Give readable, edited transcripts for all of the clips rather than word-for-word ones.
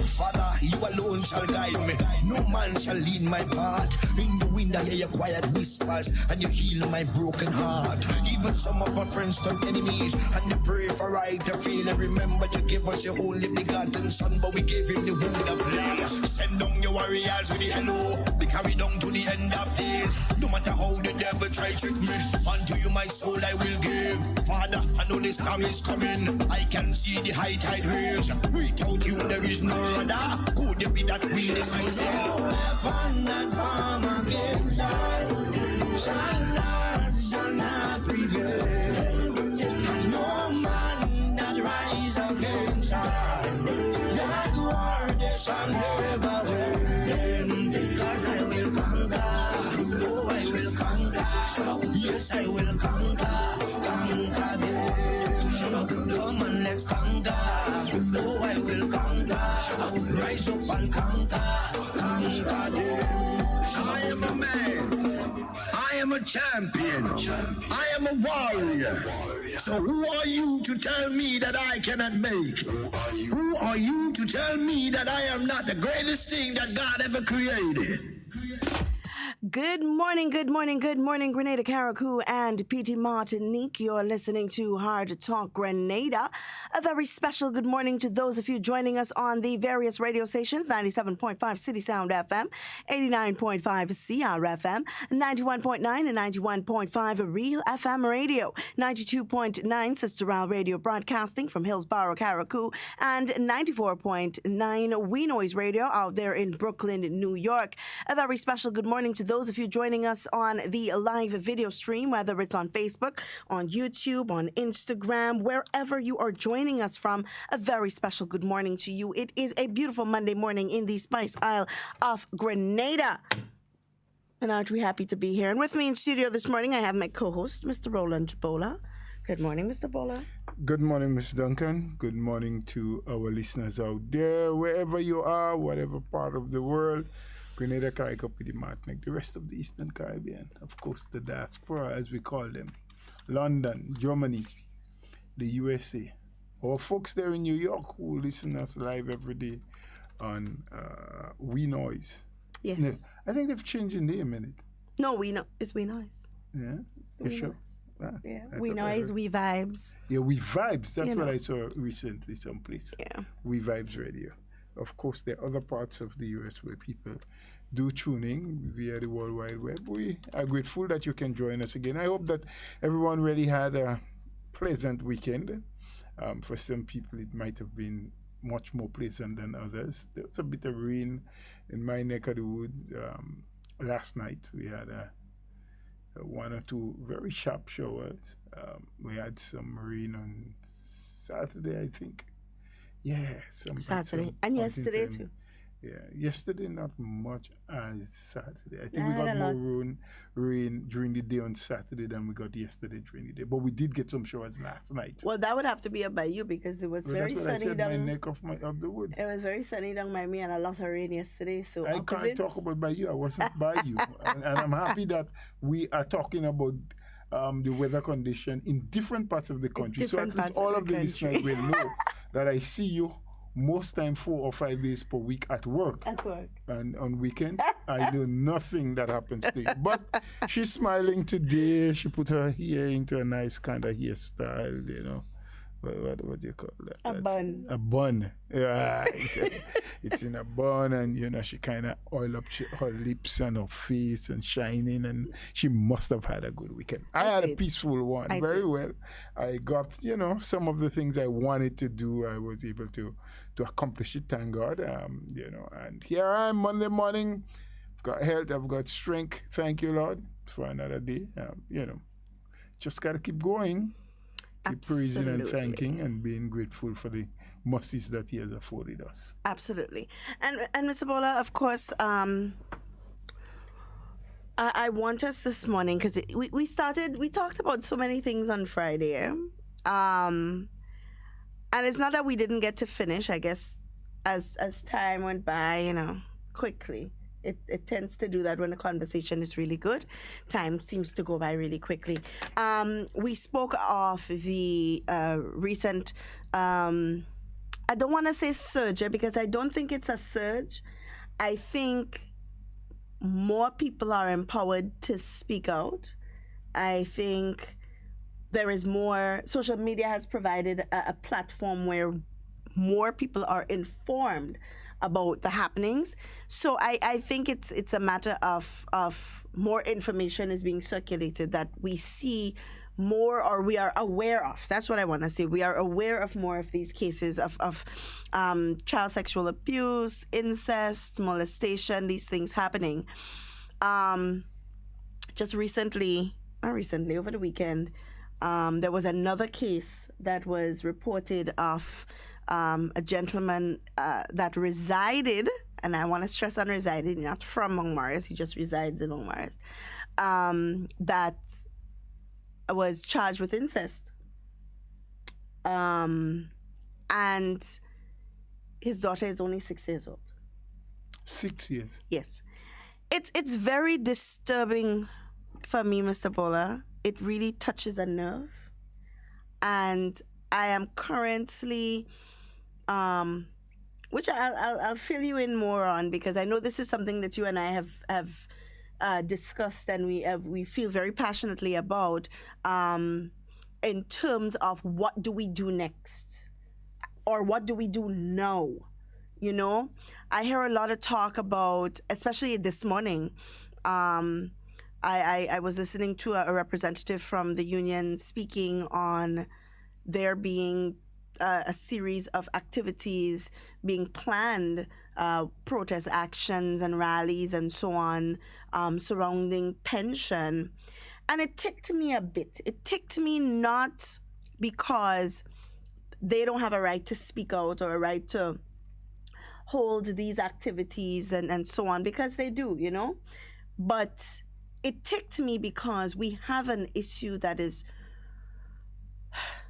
Father, you alone shall guide me. No man shall lead my path. In the wind I hear your quiet whispers, and you heal my broken heart. Even some of my friends turn enemies, and they pray for right to feel. And remember you gave us your only begotten son, but we gave him the wound of lies. Send down your warriors with the hello. Be carried down to the end of days. No matter how the devil tries trick me, unto you my soul I will give. Father, I know this time is coming. I can see the high tide raise. Without you there is no rudder. Could it be that we decide? No weapon that form against us shall not prevail. And no man that rise against us, that war they shall never win. Because I will conquer, oh I will conquer, yes I will conquer them. Come on, let's conquer, oh I will conquer, rise up and conquer them. I am a man, I am a champion, I am a warrior. So who are you to tell me that I cannot make? Who are you to tell me that I am not the greatest thing that God ever created? Good morning, Grenada, Carriacou, and PT Martinique. You're listening to Hard Talk Grenada. A very special good morning to those of you joining us on the various radio stations, 97.5 CitysoundFM, 89.5 CRFM, 91.9 and 91.5 RealFM Radio, 92.9 Sister Al Radio Broadcasting from Hillsborough, Carriacou, and 94.9 We Noise Radio out there in Brooklyn, New York. A very special good morning to those of you joining us on the live video stream, whether it's on Facebook, on YouTube, on Instagram, wherever you are joining us from, a very special good morning to you. It is a beautiful Monday morning in the Spice Isle of Grenada. And aren't we happy to be here? And with me in studio this morning, I have my co-host, Mr. Roland Bola. Good morning, Mr. Bola. Good morning, Ms. Duncan. Good morning to our listeners out there, wherever you are, whatever part of the world. Grenada, Carriacou, Martinique, the rest of the Eastern Caribbean, of course, the diaspora, as we call them, London, Germany, the USA, our folks there in New York who listen to us live every day on We Noise. Yes. No, I think they've changed the name in it. No, We Know. It's We Noise. Yeah? We sure? Noise. Ah, Yeah, We Noise, WeiVybz. Yeah, WeiVybz. That's You what know. I saw recently someplace. Yeah. WeiVybz Radio. Of course, there are other parts of the US where people do tuning via the World Wide Web. We are grateful that you can join us again. I hope that everyone really had a pleasant weekend. For some people, it might have been much more pleasant than others. There was a bit of rain in my neck of the wood last night. We had one or two very sharp showers. We had some rain on Saturday, I think. Yeah, Saturday. And yesterday too. Yeah, yesterday not much as Saturday. I think I we had got a more rain during the day on Saturday than we got yesterday during the day. But we did get some showers last night. Well, that would have to be up by you because it was Well, very that's what I sunny said, my down. neck of the wood. It was very sunny down by me and a lot of rain yesterday. So I can't opposites. talk about by you. I wasn't by you. And I'm happy that we are talking about the weather condition in different parts of the country. So at different least parts of all the of the listeners will know that I see you most time 4 or 5 days per week at work. At work. And on weekends, I know nothing that happens to you. But she's smiling today. She put her hair into a nice kind of hairstyle, you know. What do you call that? A bun. A bun. Yeah, it's in a bun, and you know she kind of oil up her lips and her face and shining, and she must have had a good weekend. I had a peaceful one, very well. I got some of the things I wanted to do. I was able to accomplish it. Thank God. And here I am Monday morning. I've got health. I've got strength. Thank you, Lord, for another day. Just gotta keep going. Keep praising and thanking and being grateful for the mercies that He has afforded us. Absolutely. And Mr. Bola, of course, I want us this morning, because we talked about so many things on Friday. And it's not that we didn't get to finish, I guess, as time went by, quickly. It tends to do that when the conversation is really good. Time seems to go by really quickly. We spoke of the recent I don't want to say surge because I don't think it's a surge. I think more people are empowered to speak out. I think there is more, social media has provided a platform where more people are informed about the happenings. So I think it's a matter of more information is being circulated that we see more, or we are aware of. That's what I want to say. We are aware of more of these cases of child sexual abuse, incest, molestation, these things happening. Just recently, not recently, over the weekend, there was another case that was reported of a gentleman that resided, and I want to stress on resided, not from Montmaris, he just resides in Montmaris, that was charged with incest. And his daughter is only 6 years old. 6 years? Yes. It's very disturbing for me, Mr. Bola. It really touches a nerve. And I am currently, which I'll fill you in more on, because I know this is something that you and I have discussed and we feel very passionately about, in terms of what do we do next, or what do we do now. You know, I hear a lot of talk about, especially this morning, I was listening to a representative from the union speaking on there being a series of activities being planned, protest actions and rallies and so on, surrounding pension. And it ticked me a bit. It ticked me not because they don't have a right to speak out or a right to hold these activities and so on, because they do, you know. But it ticked me because we have an issue that is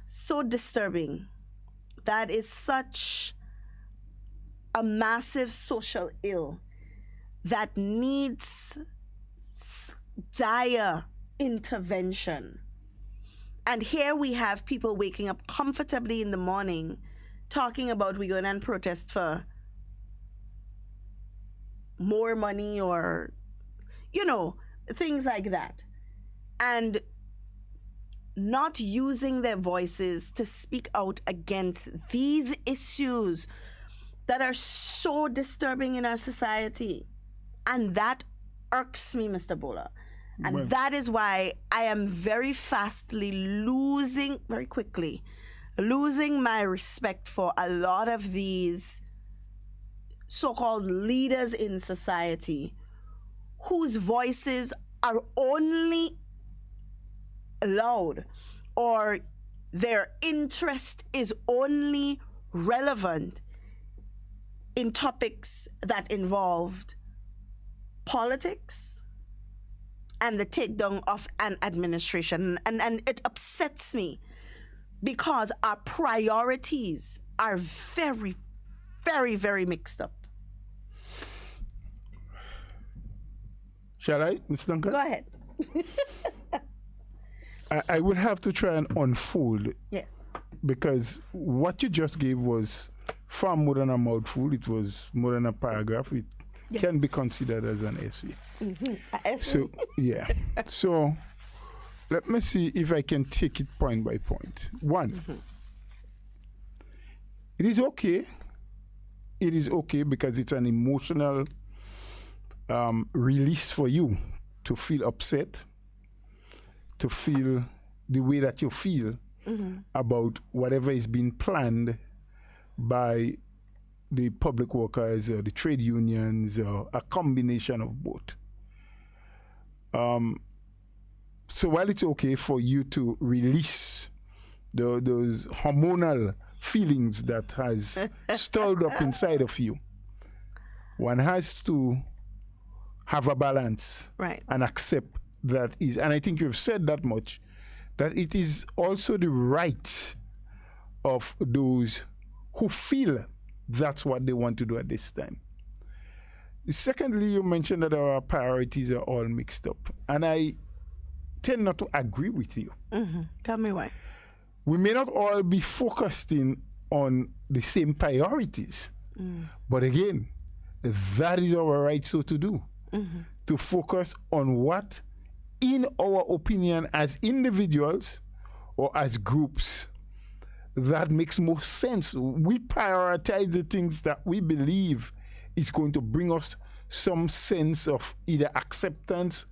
so disturbing, that is such a massive social ill that needs dire intervention. And here we have people waking up comfortably in the morning talking about we're going and protest for more money, or, you know, things like that, and not using their voices to speak out against these issues that are so disturbing in our society. And that irks me, Mr. Bola. And that is why I am very quickly losing my respect for a lot of these so-called leaders in society whose voices are only loud, or their interest is only relevant in topics that involved politics and the takedown of an administration. And it upsets me because our priorities are very, very, very mixed up. Shall I, Mr. Duncan? Go ahead. I would have to try and unfold. Yes. Because what you just gave was far more than a mouthful. It was more than a paragraph. It can be considered as an essay. Mm-hmm. Essay. So, yeah. So, let me see if I can take it point by point. One, it is okay. It is okay because it's an emotional release for you to feel upset, to feel the way that you feel about whatever is being planned by the public workers or the trade unions, or a combination of both. So while it's okay for you to release those hormonal feelings that has stirred up inside of you, one has to have a balance, right, and accept that is, and I think you've said that much, that it is also the right of those who feel that's what they want to do at this time. Secondly, you mentioned that our priorities are all mixed up, and I tend not to agree with you. Tell me why. We may not all be focused in on the same priorities. But again, that is our right so to do, to focus on what, in our opinion, as individuals or as groups, that makes more sense. We prioritize the things that we believe is going to bring us some sense of either acceptance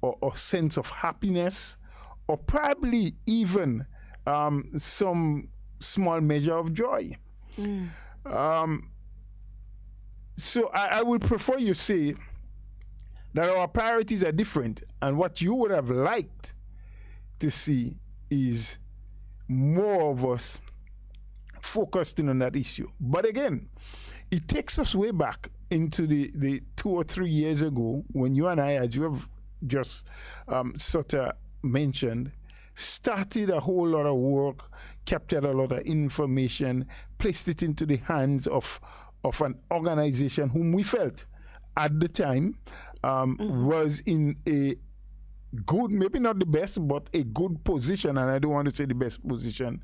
or sense of happiness, or probably even some small measure of joy. So I would prefer you say that our priorities are different, and what you would have liked to see is more of us focused in on that issue. But again, it takes us way back into the 2 or 3 years ago when you and I, as you have just sort of mentioned, started a whole lot of work, captured a lot of information, placed it into the hands of an organization whom we felt at the time was in a good, maybe not the best, but a good position, and I don't want to say the best position,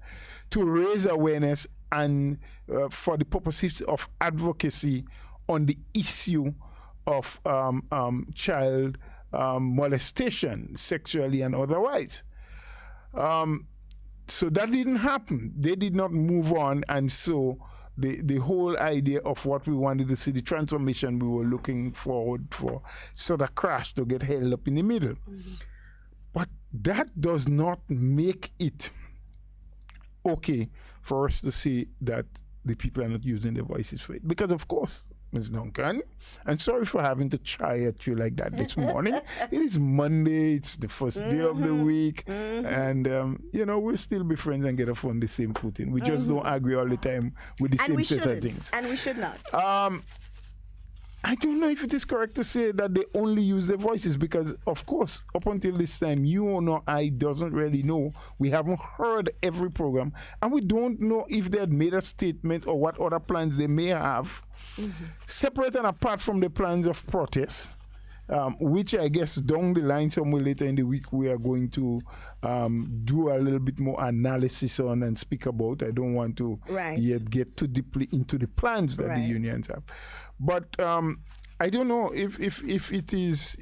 to raise awareness and for the purposes of advocacy on the issue of child molestation, sexually and otherwise. So that didn't happen. They did not move on, and so the whole idea of what we wanted to see, the transformation we were looking forward for, sort of crashed to get held up in the middle. But that does not make it okay for us to say that the people are not using their voices for it. Because of course, Ms. Duncan, and sorry for having to try at you like that this morning. It is Monday, it's the first day of the week, and we'll still be friends and get off on the same footing. We just don't agree all the time with the same set of things. And we should not. I don't know if it is correct to say that they only use their voices, because, of course, up until this time, you or I doesn't really know. We haven't heard every program, and we don't know if they had made a statement or what other plans they may have, separate and apart from the plans of protest, which I guess down the line, somewhere later in the week, we are going to do a little bit more analysis on and speak about. I don't want to yet get too deeply into the plans that the unions have. But I don't know if it is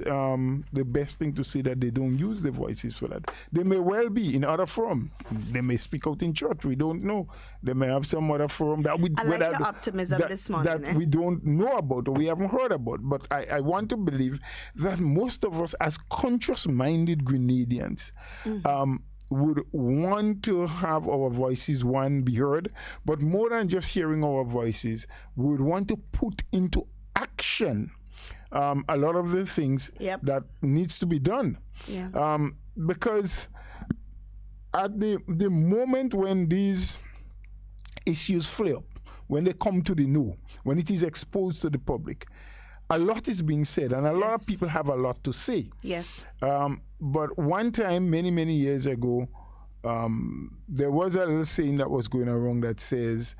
the best thing to say that they don't use the voices for that. They may well be in other forum. They may speak out in church. We don't know. They may have some other forum that we your optimism this morning, that we don't know about or we haven't heard about. But I want to believe that most of us, as conscious-minded Grenadians, would want to have our voices, be heard, but more than just hearing our voices, we would want to put into action a lot of the things that needs to be done. Because at the moment when these issues flare up, when they come to the know, when it is exposed to the public, a lot is being said, and a lot of people have a lot to say. Yes. But one time, many years ago, there was a little saying that was going around that says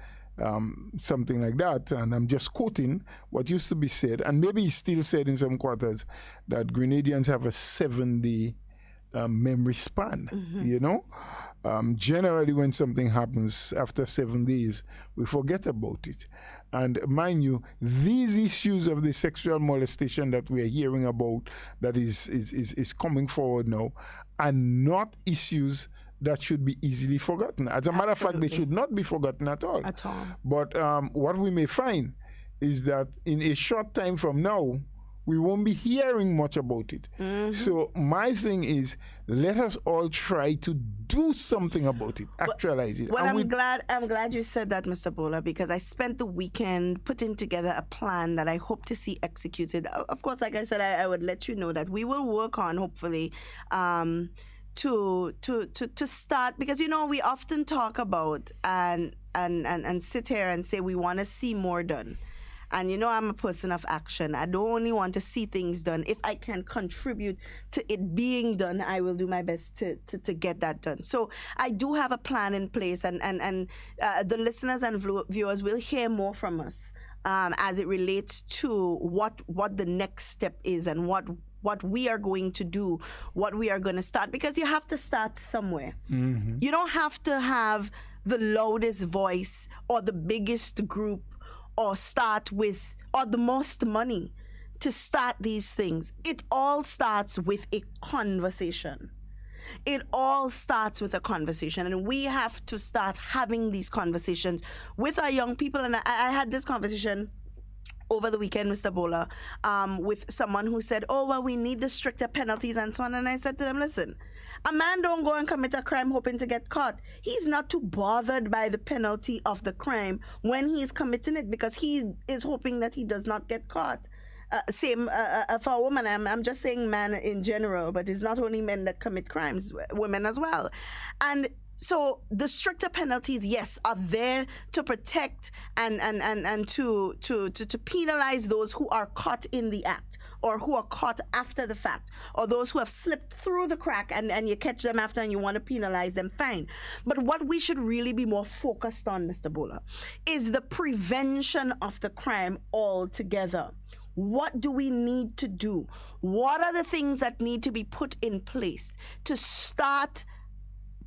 something like that, and I'm just quoting what used to be said, and maybe it's still said in some quarters, that Grenadians have a 7-day memory span, Generally, when something happens after 7 days, we forget about it. And mind you, these issues of the sexual molestation that we are hearing about, that is coming forward now, are not issues that should be easily forgotten. As a matter of fact, they should not be forgotten at all. But what we may find is that in a short time from now, we won't be hearing much about it. So my thing is, let us all try to do something about it, actualize it. Well, I'm glad you said that, Mr. Bola, because I spent the weekend putting together a plan that I hope to see executed. Of course, like I said, I would let you know that we will work on, hopefully, to start, because we often talk about and sit here and say we want to see more done. And I'm a person of action. I don't only want to see things done. If I can contribute to it being done, I will do my best to get that done. So I do have a plan in place, and the listeners and viewers will hear more from us as it relates to what the next step is and what we are going to do, what we are going to start, because you have to start somewhere. You don't have to have the loudest voice or the biggest group or the most money to start these things. It all starts with a conversation. It all starts with a conversation, and we have to start having these conversations with our young people. And I had this conversation over the weekend, Mr. Bola, with someone who said, oh, well, we need the stricter penalties and so on. And I said to them, listen, a man don't go and commit a crime hoping to get caught. He's not too bothered by the penalty of the crime when he's committing it, because he is hoping that he does not get caught. Same for a woman. I'm just saying man in general, but it's not only men that commit crimes, women as well. And so the stricter penalties, yes, are there to protect and to penalize those who are caught in the act, or who are caught after the fact, or those who have slipped through the crack and you catch them after and you want to penalize them, fine. But what we should really be more focused on, Mr. Bola, is the prevention of the crime altogether. What do we need to do? What are the things that need to be put in place to start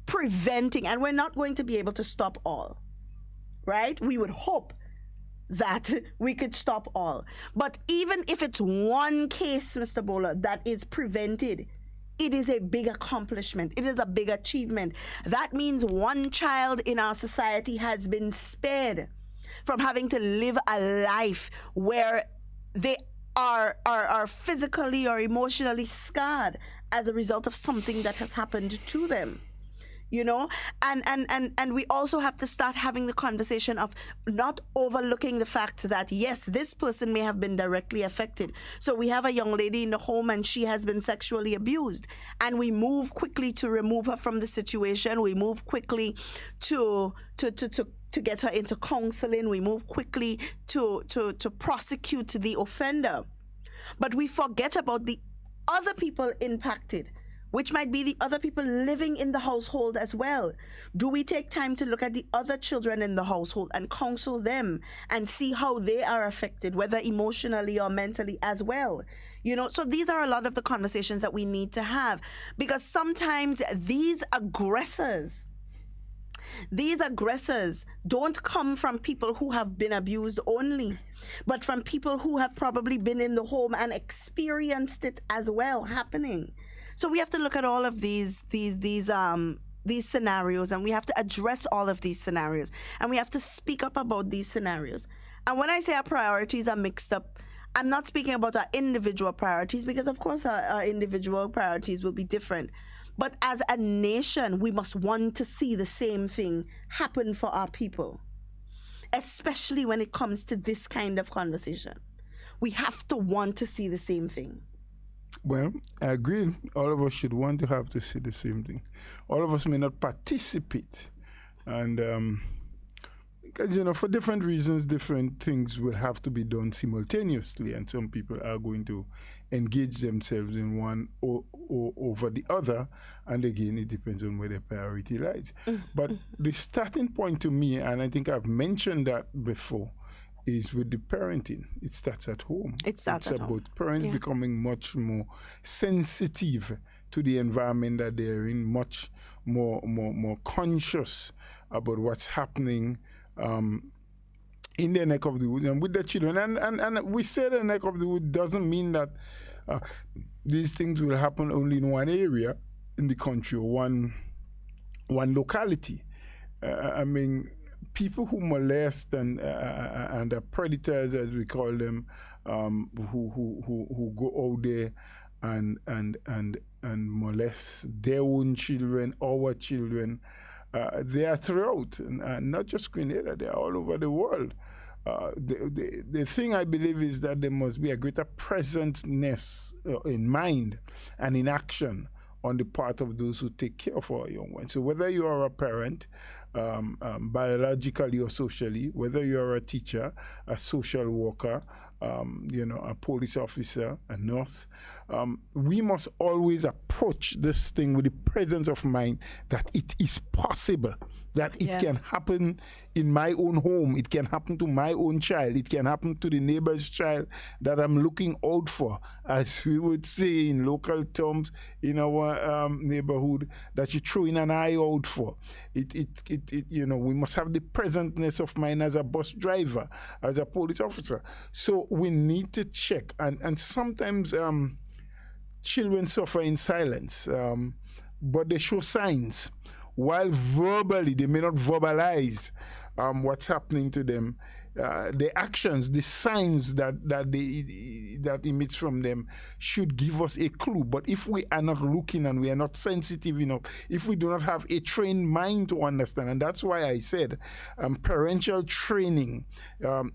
preventing? And we're not going to be able to stop all, right? We would hope that we could stop all. But even if it's one case, Mr. Bola, that is prevented, it is a big accomplishment. It is a big achievement. That means one child in our society has been spared from having to live a life where they are physically or emotionally scarred as a result of something that has happened to them. You know, and we also have to start having the conversation of not overlooking the fact that, yes, this person may have been directly affected. So we have a young lady in the home and she has been sexually abused, and we move quickly to remove her from the situation. We move quickly to get her into counseling. We move quickly to prosecute the offender. But we forget about the other people impacted, which might be the other people living in the household as well. Do we take time to look at the other children in the household and counsel them and see how they are affected, whether emotionally or mentally as well? You know, so these are a lot of the conversations that we need to have, because sometimes these aggressors don't come from people who have been abused only, but from people who have probably been in the home and experienced it as well happening. So we have to look at all of these scenarios, and we have to address all of these scenarios, and we have to speak up about these scenarios. And when I say our priorities are mixed up, I'm not speaking about our individual priorities, because of course our individual priorities will be different. But as a nation, we must want to see the same thing happen for our people, especially when it comes to this kind of conversation. We have to want to see the same thing. Well, I agree. All of us should want to have to see the same thing. All of us may not participate. And because, you know, for different reasons, different things will have to be done simultaneously. And some people are going to engage themselves in one or over the other. And again, it depends on where their priority lies. But the starting point to me, and I think I've mentioned that before, is with the parenting. It starts at home. It's about parents becoming much more sensitive to the environment that they're in, much more conscious about what's happening in their neck of the woods and with their children. And we say the neck of the woods doesn't mean that these things will happen only in one area in the country or one locality. I mean, people who molest and are predators, as we call them, who go out there and molest their own children, our children, they are throughout, and not just Grenada, they are all over the world. The thing I believe is that there must be a greater presentness in mind and in action on the part of those who take care of our young ones. So whether you are a parent, biologically or socially, whether you are a teacher, a social worker, a police officer, a nurse, we must always approach this thing with the presence of mind that it is possible that it can happen in my own home. It can happen to my own child. It can happen to the neighbor's child that I'm looking out for, as we would say in local terms in our neighborhood, that you throw in an eye out for. We must have the presentness of mind as a bus driver, as a police officer. So we need to check. And sometimes children suffer in silence, but they show signs. While verbally, they may not verbalize what's happening to them. The actions, the signs that emits from them should give us a clue. But if we are not looking and we are not sensitive enough, if we do not have a trained mind to understand, and that's why I said parental training,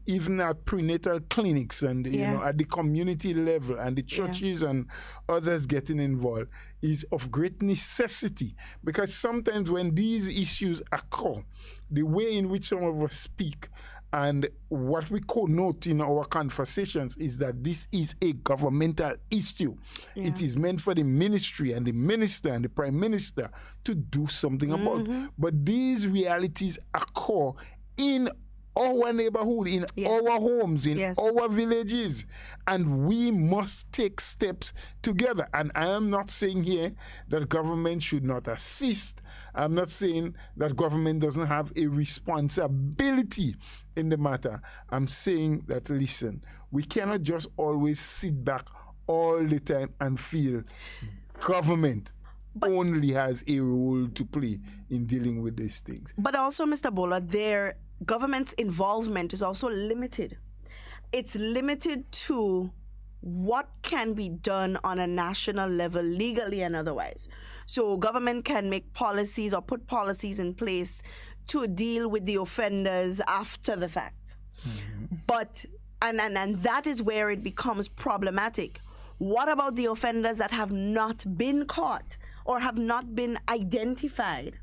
even at prenatal clinics and at the community level, and the churches and others getting involved, is of great necessity. Because sometimes when these issues occur, the way in which some of us speak and what we connote in our conversations is that this is a governmental issue. Yeah. It is meant for the ministry and the minister and the prime minister to do something about. But these realities occur in our neighborhood, in our homes, in our villages, and we must take steps together. And I am not saying here that government should not assist. I'm not saying that government doesn't have a responsibility in the matter. I'm saying that, listen, we cannot just always sit back all the time and feel government only has a role to play in dealing with these things. But also, Mr. Bola, their government's involvement is also limited. It's limited to what can be done on a national level, legally and otherwise. So government can make policies or put policies in place to deal with the offenders after the fact. But, and that is where it becomes problematic. What about the offenders that have not been caught or have not been identified?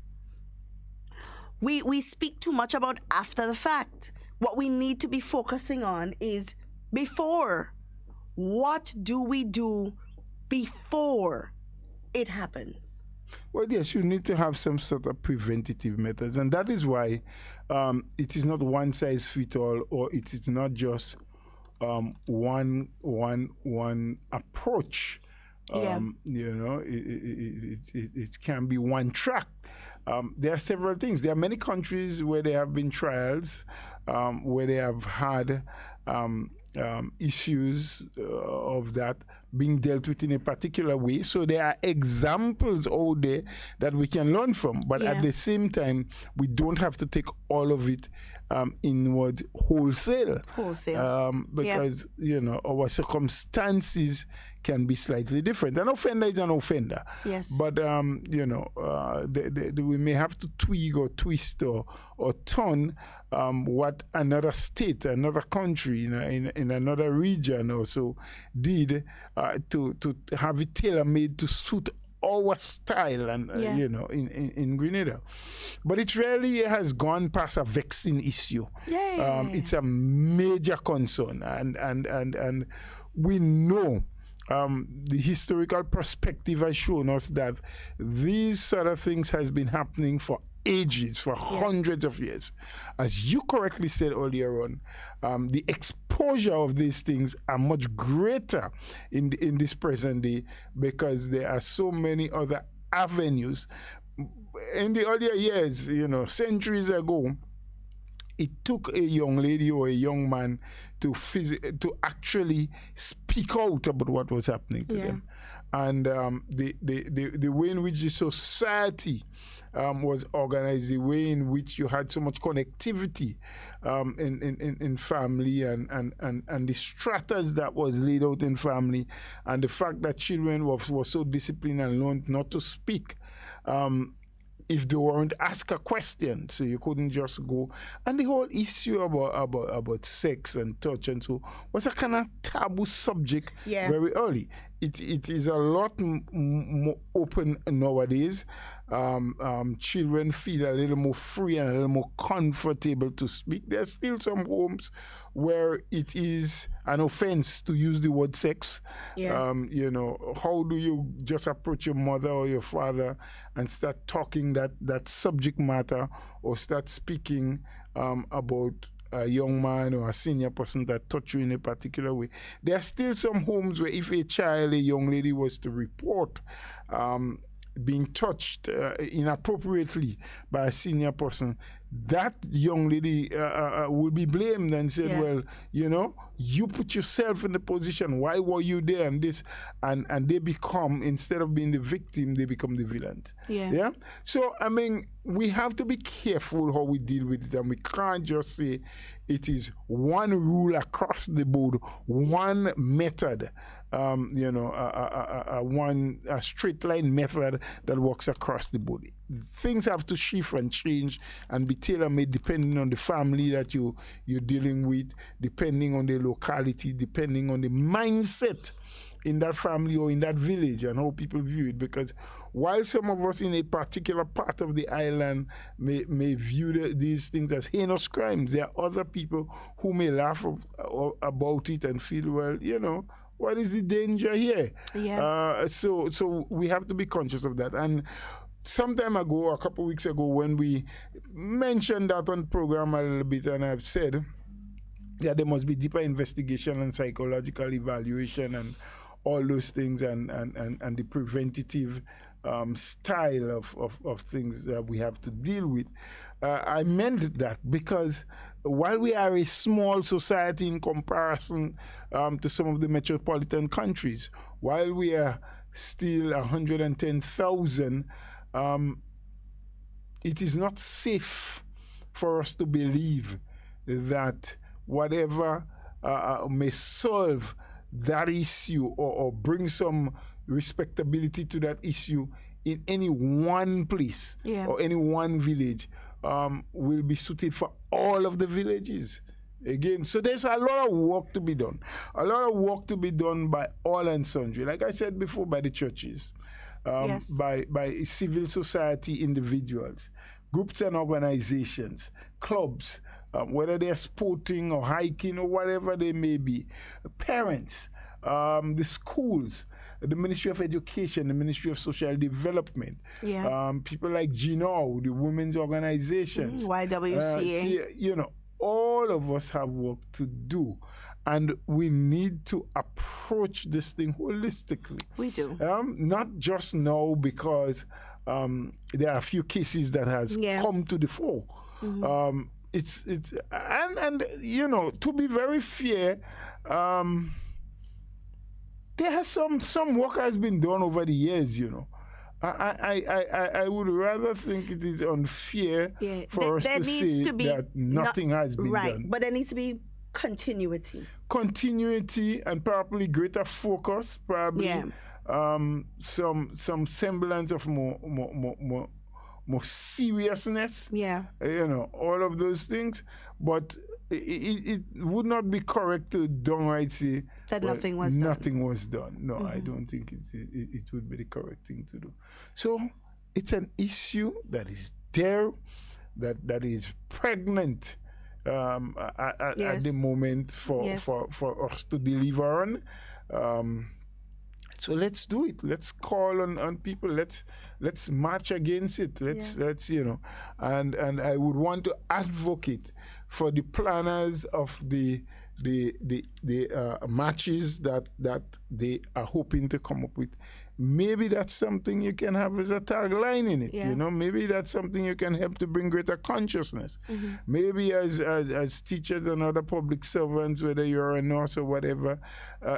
We speak too much about after the fact. What we need to be focusing on is before. What do we do before it happens? Well, yes, you need to have some sort of preventative methods. And that is why it is not one size fits all, or it is not just one approach. It can be one track. There are several things. There are many countries where there have been trials, where they have had issues of that being dealt with in a particular way. So there are examples out there that we can learn from. But at the same time, we don't have to take all of it inward wholesale. Because, our circumstances can be slightly different. An offender is an offender. Yes. But, we may have to tweak or twist or turn what another state, another country, in another region or so did to have it tailor-made to suit our style and in Grenada. But it really has gone past a vexing issue. It's a major concern, and we know the historical perspective has shown us that these sort of things has been happening for ages, for hundreds of years. As you correctly said earlier on, the exposure of these things are much greater in this present day because there are so many other avenues. In the earlier years, centuries ago, it took a young lady or a young man to actually speak out about what was happening to them. And the way in which the society was organized, the way in which you had so much connectivity in family and the stratas that was laid out in family, and the fact that children were so disciplined and learned not to speak if they weren't asked a question, so you couldn't just go. And the whole issue about sex and touch and so was a kind of taboo subject very early. it is a lot more open nowadays. Children feel a little more free and a little more comfortable to speak. There's still some homes where it is an offense to use the word sex. Yeah. How do you just approach your mother or your father and start talking that subject matter, or start speaking about a young man or a senior person that touched you in a particular way? There are still some homes where if a young lady was to report being touched inappropriately by a senior person, that young lady will be blamed and said, well, you put yourself in the position, why were you there, and this, and they become, instead of being the victim, they become the villain. Yeah. So, I mean, we have to be careful how we deal with it, and we can't just say it is one rule across the board, one method. A straight line method that works across the board. Things have to shift and change and be tailor-made depending on the family that you're dealing with, depending on the locality, depending on the mindset in that family or in that village and how people view it. Because while some of us in a particular part of the island may view these things as heinous crimes, there are other people who may laugh about it and feel, well, what is the danger here? Yeah. So we have to be conscious of that. And some time ago, a couple of weeks ago, when we mentioned that on program a little bit, and I've said that there must be deeper investigation and psychological evaluation and all those things, and the preventative style of things that we have to deal with. I meant that because while we are a small society in comparison to some of the metropolitan countries, while we are still 110,000, it is not safe for us to believe that whatever may solve that issue or bring some respectability to that issue in any one place or any one village will be suited for all of the villages. Again, so there's a lot of work to be done. A lot of work to be done by all and sundry. Like I said before, by the churches, by civil society individuals, groups and organizations, clubs, whether they're sporting or hiking or whatever they may be, parents, the schools, the Ministry of Education, the Ministry of Social Development, people like GNO, the women's organizations, YWCA. All of us have work to do, and we need to approach this thing holistically. We do. Not just now because there are a few cases that has come to the fore. Mm-hmm. It's to be very fair, there has some work has been done over the years. I would rather think it is unfair for us to say that nothing has been done. But there needs to be continuity. Continuity and probably greater focus, probably some semblance of more seriousness. All of those things. But it would not be correct to downright say that nothing was done. No, I don't think it would be the correct thing to do. So it's an issue that is there, that is pregnant at the moment for us to deliver on. So let's do it. Let's call on people. Let's march against it. Let's and I would want to advocate for the planners of the matches that they are hoping to come up with. Maybe that's something you can have as a tagline in it. Maybe that's something you can help to bring greater consciousness. Mm-hmm. Maybe as teachers and other public servants, whether you're a nurse or whatever,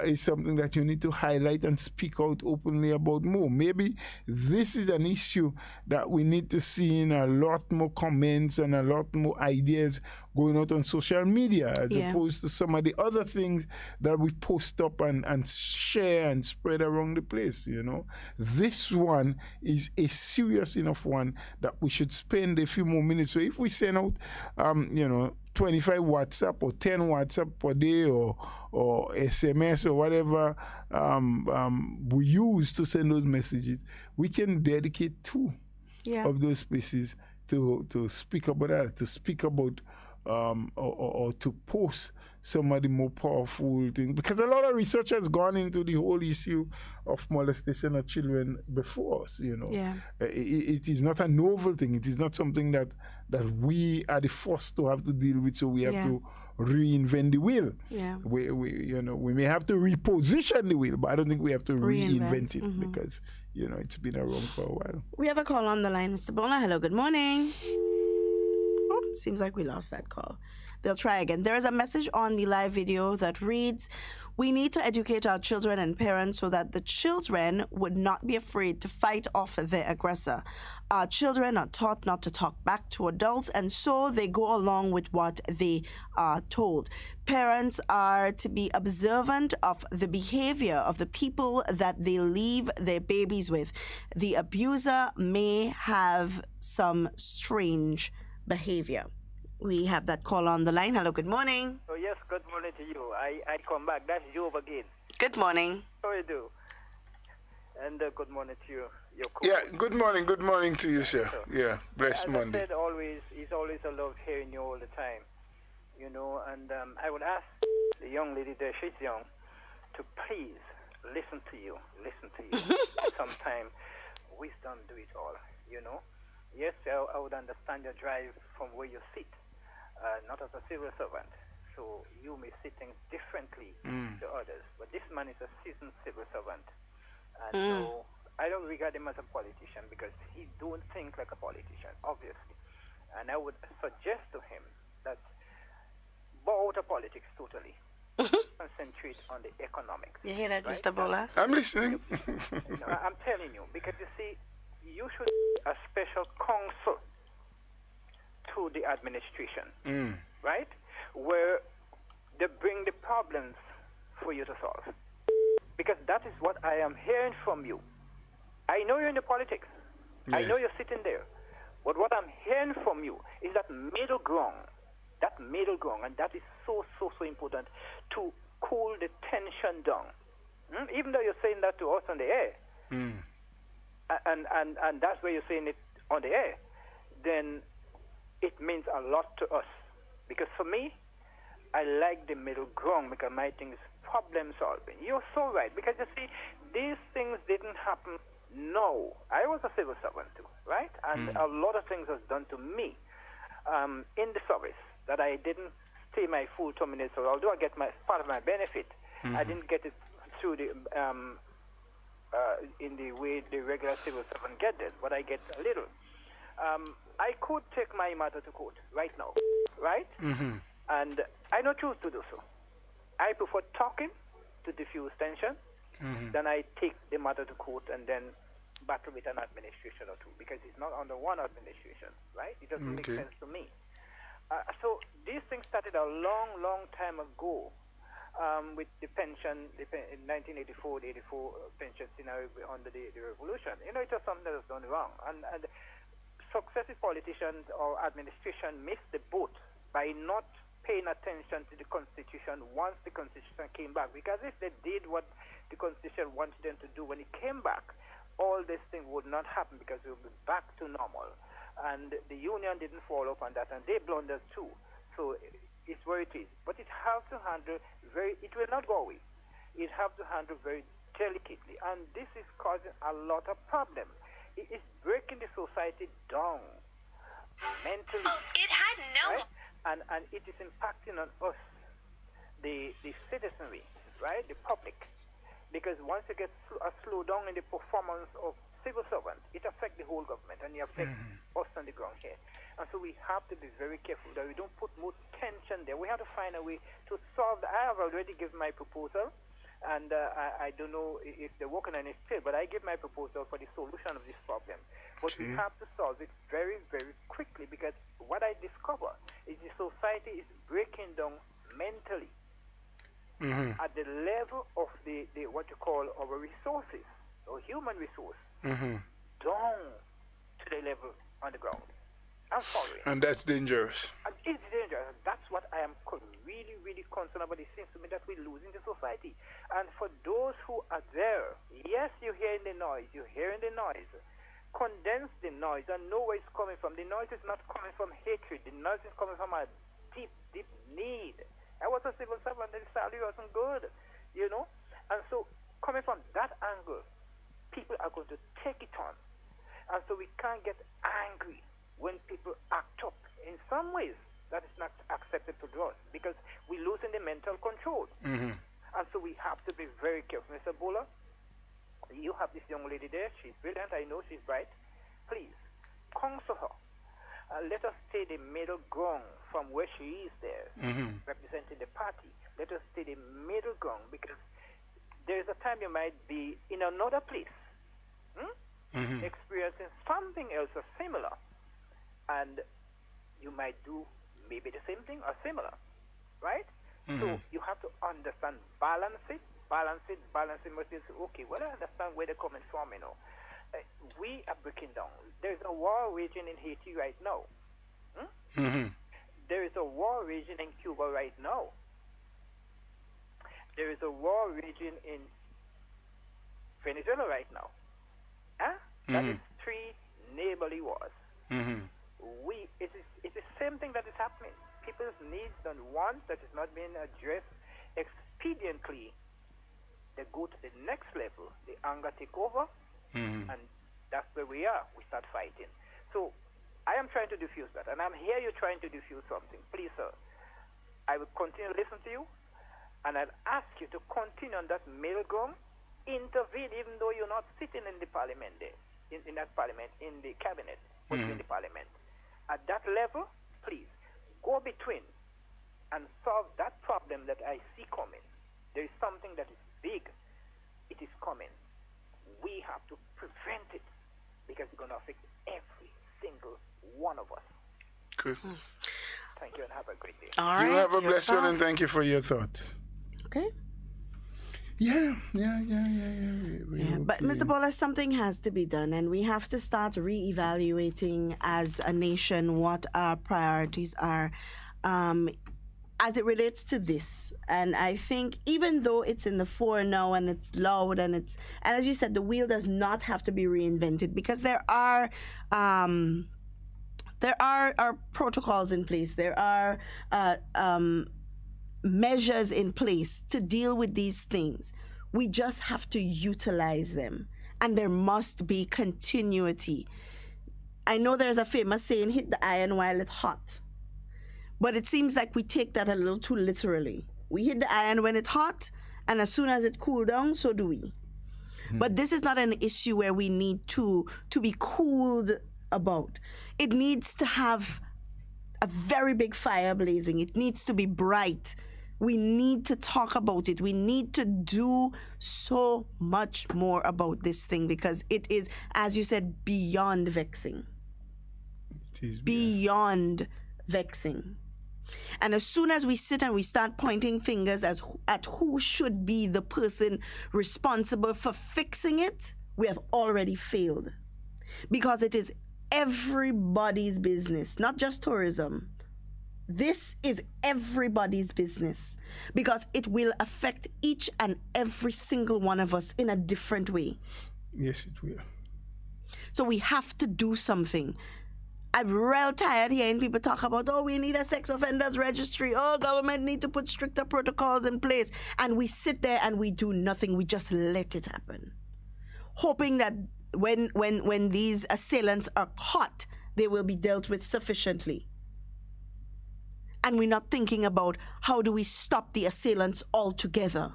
is something that you need to highlight and speak out openly about more. Maybe this is an issue that we need to see in a lot more comments and a lot more ideas going out on social media, as opposed to some of the other things that we post up and share and spread around the place. This one is a serious enough one that we should spend a few more minutes. So if we send out, 25 WhatsApp or 10 WhatsApp per day or SMS or whatever we use to send those messages, we can dedicate 2 of those spaces to speak about that, to speak about or to post some of the more powerful things. Because a lot of research has gone into the whole issue of molestation of children before us, Yeah. It is not a novel thing. It is not something that we are the first to have to deal with, so we have to reinvent the wheel. Yeah. We may have to reposition the wheel, but I don't think we have to reinvent it because, it's been around for a while. We have a call on the line, Mr. Bola. Hello, good morning. Oh, seems like we lost that call. They'll try again. There is a message on the live video that reads, "We need to educate our children and parents so that the children would not be afraid to fight off their aggressor. Our children are taught not to talk back to adults, and so they go along with what they are told. Parents are to be observant of the behavior of the people that they leave their babies with. The abuser may have some strange behavior." We have that call on the line. Hello, good morning. Oh, yes, good morning to you. I come back. That's Job again. Good morning. How you do? And good morning to you. Your Yeah, good morning. Good morning to you, sir. Yeah, blessed Monday. I said, it's always a love hearing you all the time. And I would ask the young lady there, she's young, to please listen to you. Sometimes wisdom do it all, Yes, I would understand your drive from where you sit. Not as a civil servant, so you may see things differently to others. But this man is a seasoned civil servant, and so I don't regard him as a politician because he don't think like a politician, obviously. And I would suggest to him that bow out of politics totally, concentrate on the economics. You hear that, right? Mr. Bola? I'm listening. I'm telling you, because you see, you should a special counsel to the administration, right? Where they bring the problems for you to solve. Because that is what I am hearing from you. I know you're in the politics. Yes. I know you're sitting there. But what I'm hearing from you is that middle ground, and that is so important to cool the tension down. Even though you're saying that to us on the air, and that's where you're saying it on the air, then it means a lot to us. Because for me, I like the middle ground because my thing is problem solving. You're so right. Because you see, these things didn't happen. No. I was a civil servant too, right? And a lot of things was done to me in the service that I didn't stay my full 2 minutes. So although I get my part of my benefit, I didn't get it through the in the way the regular civil servant get it, but I get a little. I could take my matter to court right now, right? And I don't choose to do so. I prefer talking to diffuse tension than I take the matter to court and then battle with an administration or two, because it's not under one administration, right? It doesn't make sense to me. So these things started a long time ago with the pension, in 1984, the 84 pension scenario under the revolution. It was something that was done wrong. And successive politicians or administration missed the boat by not paying attention to the Constitution once the Constitution came back. Because if they did what the Constitution wanted them to do when it came back, all this thing would not happen because we would be back to normal. And the union didn't follow up on that, and they blundered too. So it's where it is. But it has to handle it will not go away. It has to handle very delicately. And this is causing a lot of problems. It is breaking the society down mentally. It had no... Right? And it is impacting on us, the citizenry, right? The public. Because once you get a slowdown in the performance of civil servants, it affects the whole government, and it affects us on the ground here. And so we have to be very careful that we don't put more tension there. We have to find a way to solve that. I have already given my proposal, and I don't know if they're working on it still, but I give my proposal for the solution of this problem. But we have to solve it very, very quickly, because what I discover is the society is breaking down mentally at the level of the what you call our resources, or human resource, down to the level on the ground. I'm following. And that's dangerous. And it's dangerous. That's what I am really, really concerned about. It seems to me that we're losing the society. And for those who are there, yes, you're hearing the noise. You're hearing the noise. Condense the noise and know where it's coming from. The noise is not coming from hatred. The noise is coming from a deep, deep need. I was a civil servant and the salary wasn't good, you know. And so coming from that angle, people are going to take it on. And so we can't get angry when people act up. In some ways, that is not acceptable to us because we're losing the mental control. Mm-hmm. And so we have to be very careful. Mr. Bola, you have this young lady there. She's brilliant. I know she's bright. Please, counsel her. Let us stay the middle ground from where she is there, representing the party. Let us stay the middle ground because there is a time you might be in another place, experiencing something else or similar, and you might do maybe the same thing or similar, right? So you have to understand, balance it. Must be okay. Well, I understand where they're coming from, you know. We are breaking down. There's a war raging in Haiti right now. There is a war raging in Cuba right now. There is a war raging in Venezuela right now. That is 3 neighborly wars. It is the same thing that is happening. People's needs and wants that is not being addressed expediently. They go to the next level. The anger take over, and that's where we are. We start fighting. So I am trying to diffuse that, and I'm here. You're trying to diffuse something. Please, sir, I will continue to listen to you, and I'll ask you to continue on that middle ground, intervene, even though you're not sitting in the parliament there, in that parliament, in the cabinet, but in the parliament. At that level, please, go between and solve that problem that I see coming. There is something that is big. It is coming. We have to prevent it because it's going to affect every single one of us. Good. Thank you and have a great day. All right. You have a blessed one and thank you for your thoughts. Okay. Yeah. But Mr. Bola, something has to be done, and we have to start reevaluating as a nation what our priorities are as it relates to this. And I think even though it's in the fore now and it's loud and as you said, the wheel does not have to be reinvented because there are protocols in place. There are measures in place to deal with these things. We just have to utilize them, and there must be continuity. I know there's a famous saying, hit the iron while it's hot, but it seems like we take that a little too literally. We hit the iron when it's hot, and as soon as it cools down, so do we. But this is not an issue where we need to be cooled about. It needs to have a very big fire blazing. It needs to be bright. We need to talk about it. We need to do so much more about this thing because it is, as you said, beyond vexing. It is beyond vexing. And as soon as we sit and we start pointing fingers at who should be the person responsible for fixing it, we have already failed. Because it is everybody's business, not just tourism. This is everybody's business because it will affect each and every single one of us in a different way. Yes, it will. So we have to do something. I'm real tired hearing people talk about, we need a sex offenders registry. Government need to put stricter protocols in place. And we sit there and we do nothing. We just let it happen. Hoping that when these assailants are caught, they will be dealt with sufficiently. And we're not thinking about how do we stop the assailants altogether.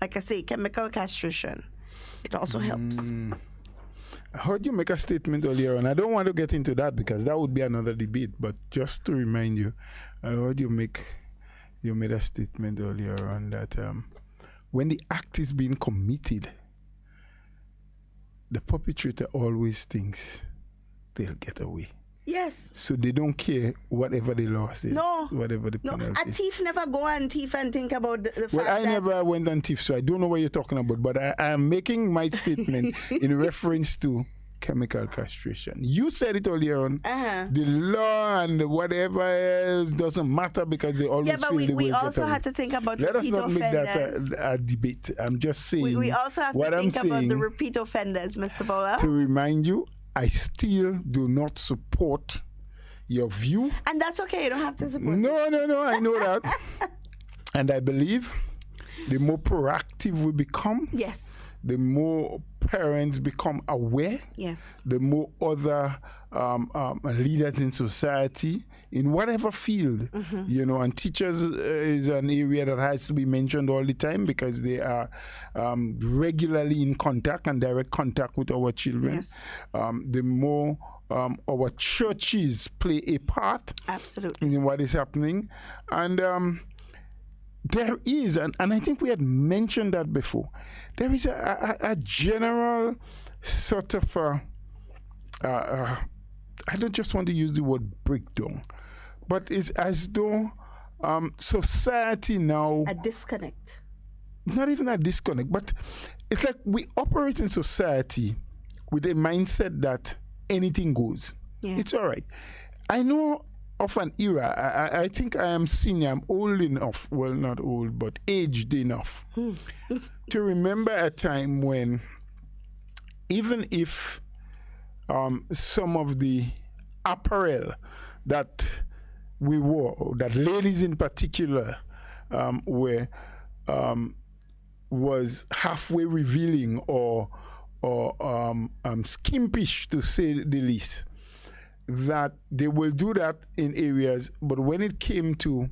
Like I say, chemical castration. It also helps. I heard you make a statement earlier, and I don't want to get into that because that would be another debate. But just to remind you, I heard you made a statement earlier on that when the act is being committed, the perpetrator always thinks they'll get away. Yes. So they don't care whatever the law says. No. Whatever the penalty. A thief never go on thief and think about the fact I never went on thief, so I don't know what you're talking about. But I am making my statement in reference to chemical castration. You said it earlier on. The law and whatever else doesn't matter because they always but we also had to think about Let us repeat not make offenders. that a debate. I'm just saying. We also have to think about the repeat offenders, Mr. Bola. To remind you, I still do not support your view. And that's okay. You don't have to support No. I know that. And I believe the more proactive we become, yes, the more parents become aware, yes, the more other leaders in society, in whatever field, and teachers is an area that has to be mentioned all the time because they are regularly in contact and direct contact with our children. Yes. The more our churches play a part absolutely in what is happening. And there is, and I think we had mentioned that before, there is a general sort of, I don't just want to use the word breakdown, but it's as though society now... A disconnect. Not even a disconnect, but it's like we operate in society with a mindset that anything goes. Yeah. It's all right. I know of an era, I think I am senior, I'm old enough, well, not old, but aged enough to remember a time when even if some of the apparel that we wore, that ladies in particular were, was halfway revealing or skimpish, to say the least, that they will do that in areas, but when it came to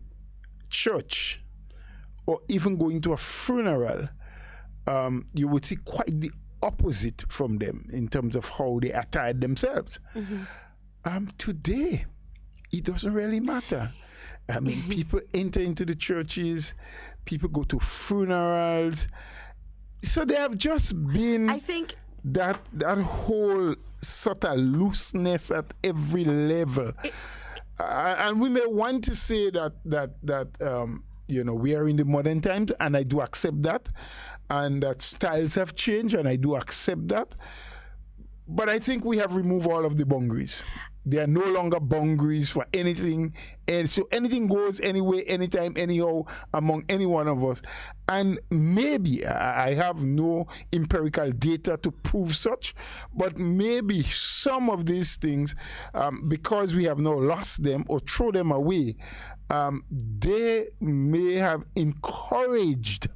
church or even going to a funeral, you would see quite the opposite from them in terms of how they attired themselves. Today, it doesn't really matter. I mean, people enter into the churches, people go to funerals. So they have just been... I think... that whole sort of looseness at every level. And we may want to say that we are in the modern times, and I do accept that, and that styles have changed, and I do accept that. But I think we have removed all of the boundaries. There are no longer boundaries for anything. And so anything goes anyway, anytime, anyhow, among any one of us. And maybe, I have no empirical data to prove such, but maybe some of these things, because we have now lost them or throw them away, they may have encouraged.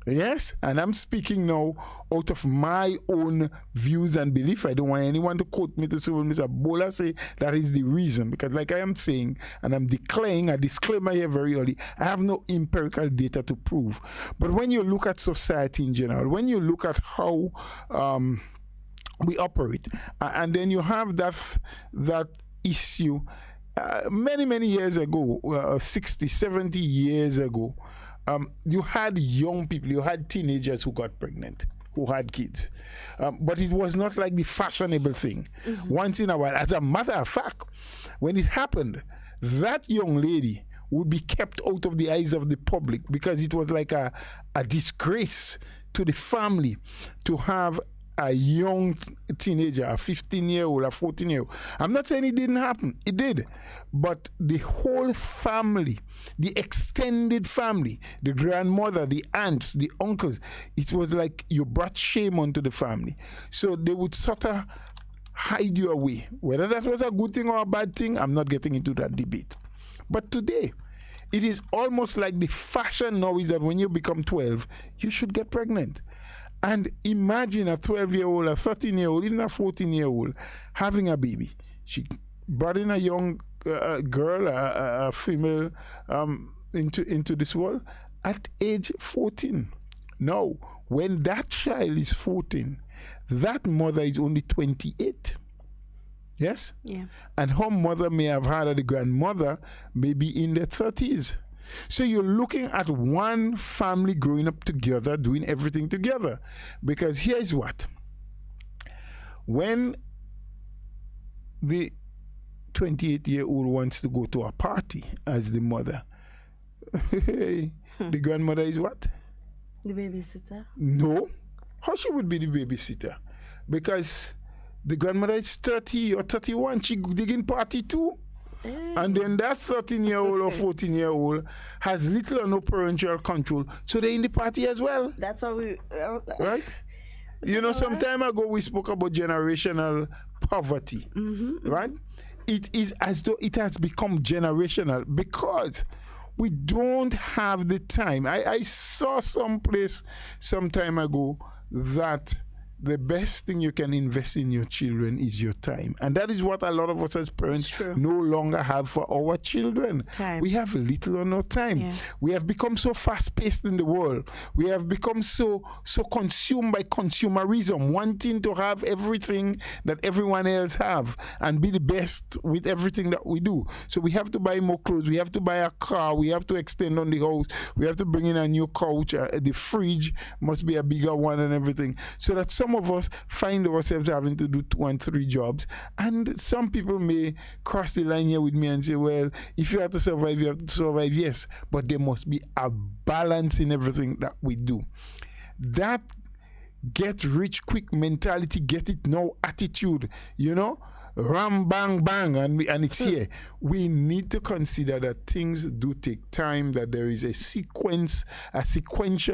Yes, and I'm speaking now out of my own views and belief. I don't want anyone to quote me to say, well, Mr. Bola say that is the reason. Because like I am saying, and I'm declaring a disclaimer here very early, I have no empirical data to prove. But when you look at society in general, when you look at how we operate, and then you have that issue, many years ago, 60, 70 years ago, you had young people, you had teenagers who got pregnant, who had kids. But it was not like the fashionable thing. Once in a while, as a matter of fact, when it happened, that young lady would be kept out of the eyes of the public because it was like a disgrace to the family to have a young teenager, a 15-year-old, a 14-year-old. I'm not saying it didn't happen. It did. But the whole family, the extended family, the grandmother, the aunts, the uncles, it was like you brought shame onto the family. So they would sort of hide you away. Whether that was a good thing or a bad thing, I'm not getting into that debate. But today, it is almost like the fashion now is that when you become 12, you should get pregnant. And imagine a 12-year-old, a 13-year-old, even a 14-year-old having a baby. She brought in a young girl, a female, into this world at age 14. Now, when that child is 14, that mother is only 28. Yes? Yeah. And her mother may have had the grandmother maybe in their 30s. So you're looking at one family growing up together, doing everything together. Because here's what. When the 28-year-old wants to go to a party as the mother, the grandmother is what? The babysitter? No. How she would be the babysitter? Because the grandmother is 30 or 31. She digging party too. And then that 13-year-old or 14-year-old has little or no parental control. So they're in the party as well. That's what we... right? Some time ago we spoke about generational poverty. Right? It is as though it has become generational because we don't have the time. I saw someplace some time ago that the best thing you can invest in your children is your time. And that is what a lot of us as parents no longer have for our children. Time. We have little or no time. Yeah. We have become so fast-paced in the world. We have become so consumed by consumerism, wanting to have everything that everyone else have and be the best with everything that we do. So we have to buy more clothes. We have to buy a car. We have to extend on the house. We have to bring in a new couch. The fridge must be a bigger one and everything. So that some of us find ourselves having to do 2 and 3 jobs. And some people may cross the line here with me and say, well, if you have to survive, you have to survive. Yes, but there must be a balance in everything that we do. That get rich quick mentality, get it now attitude, ram, bang, bang, and it's here. We need to consider that things do take time, that there is a sequential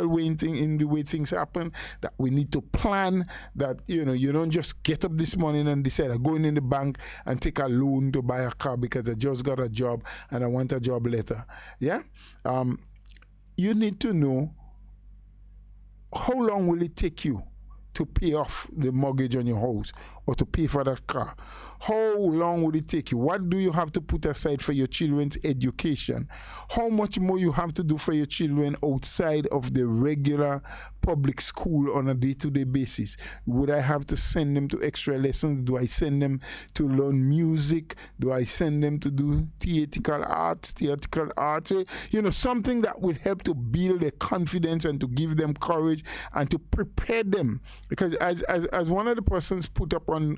way in the way things happen, that we need to plan, that, you don't just get up this morning and decide I'm going in the bank and take a loan to buy a car because I just got a job and I want a job later. Yeah? You need to know how long will it take you to pay off the mortgage on your house or to pay for that car. How long would it take you? What do you have to put aside for your children's education? How much more you have to do for your children outside of the regular public school on a day-to-day basis? Would I have to send them to extra lessons? Do I send them to learn music? Do I send them to do theatrical arts? Something that will help to build their confidence and to give them courage and to prepare them. Because as one of the persons put up on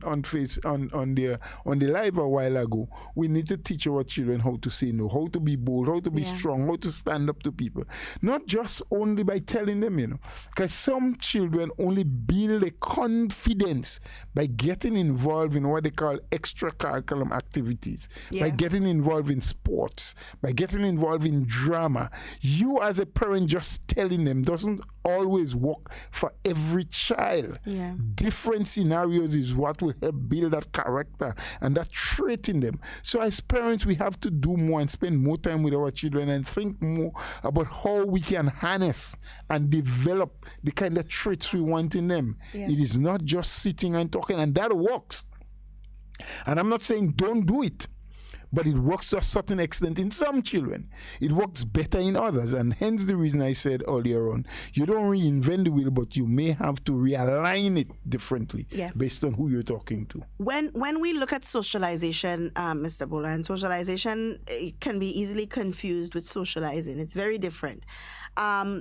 the live a while ago, we need to teach our children how to say no, how to be bold, how to be strong, how to stand up to people. Not just only by telling them, because some children only build a confidence by getting involved in what they call extracurricular activities, by getting involved in sports, by getting involved in drama. You as a parent just telling them doesn't always work for every child. Different scenarios is what will help build that character and that trait in them. So as parents, we have to do more and spend more time with our children and think more about how we can harness and develop the kind of traits we want in them. It is not just sitting and talking, and that works. And I'm not saying don't do it, but it works to a certain extent in some children. It works better in others, and hence the reason I said earlier on, you don't reinvent the wheel, but you may have to realign it differently based on who you're talking to. When we look at socialization, Mr. Boland, socialization can be easily confused with socializing. It's very different.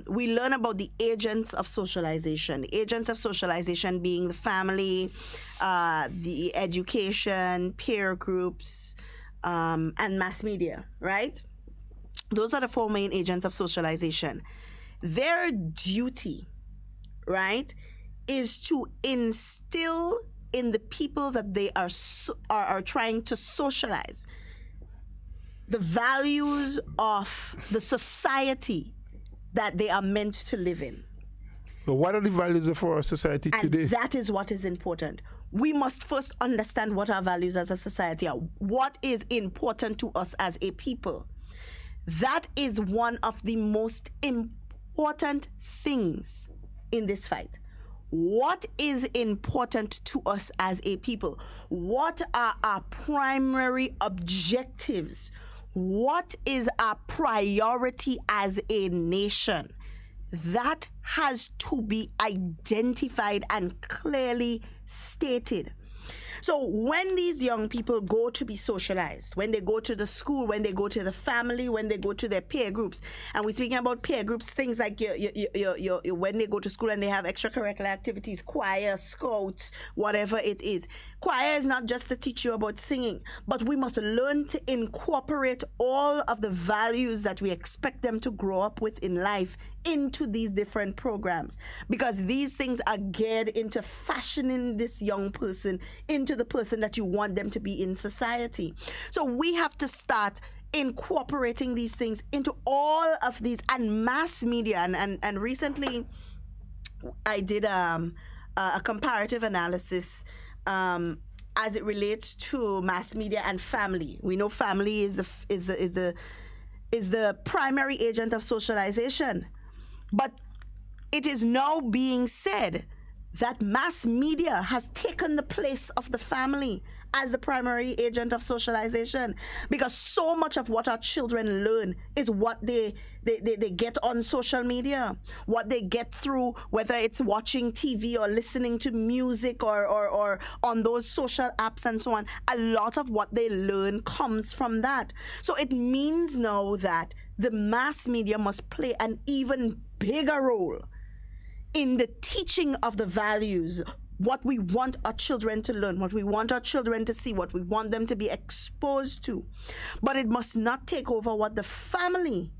We learn about the agents of socialization. Agents of socialization being the family, the education, peer groups, and mass media, right? Those are the 4 main agents of socialization. Their duty, right, is to instill in the people that they are trying to socialize the values of the society that they are meant to live in. But what are the values of our society today? And that is what is important. We must first understand what our values as a society are. What is important to us as a people? That is one of the most important things in this fight. What is important to us as a people? What are our primary objectives? What is our priority as a nation? That has to be identified and clearly stated. So when these young people go to be socialized, when they go to the school, when they go to the family, when they go to their peer groups, and we're speaking about peer groups, things like when they go to school and they have extracurricular activities, choir, scouts, whatever it is. Choir is not just to teach you about singing, but we must learn to incorporate all of the values that we expect them to grow up with in life into these different programs, because these things are geared into fashioning this young person into the person that you want them to be in society. So we have to start incorporating these things into all of these, and mass media. And recently I did a comparative analysis as it relates to mass media and family. We know family is the primary agent of socialization, but it is now being said that mass media has taken the place of the family as the primary agent of socialization, because so much of what our children learn is what they get on social media, what they get through, whether it's watching TV or listening to music or on those social apps and so on. A lot of what they learn comes from that. So it means now that the mass media must play an even bigger role in the teaching of the values, what we want our children to learn, what we want our children to see, what we want them to be exposed to. But it must not take over what the family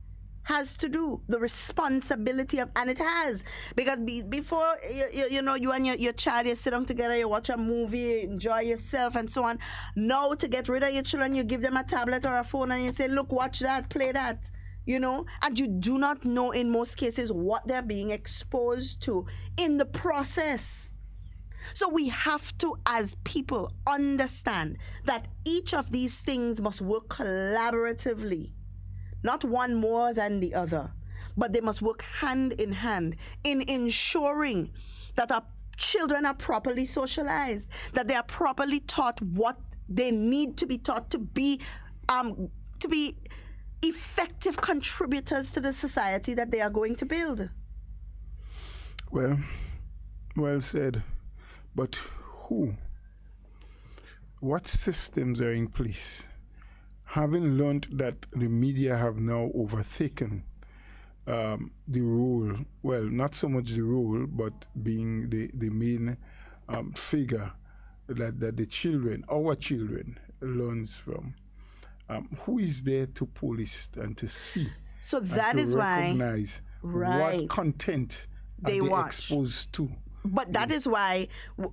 has to do, the responsibility of, and it has, because before you know, you and your child, you sit down together, you watch a movie, enjoy yourself and so on. Now to get rid of your children, you give them a tablet or a phone and you say, look, watch that, play that, you know, and you do not know in most cases what they're being exposed to in the process. So we have to, as people, understand that each of these things must work collaboratively, not one more than the other, but they must work hand in hand in ensuring that our children are properly socialized, that they are properly taught what they need to be taught to be effective contributors to the society that they are going to build. Well said. But who? What systems are in place? Having learned that the media have now overtaken the role, well, not so much the role, but being the main figure that the children, our children, learns from. Who is there to police and to see? So that is why, what content they are exposed to. But that is why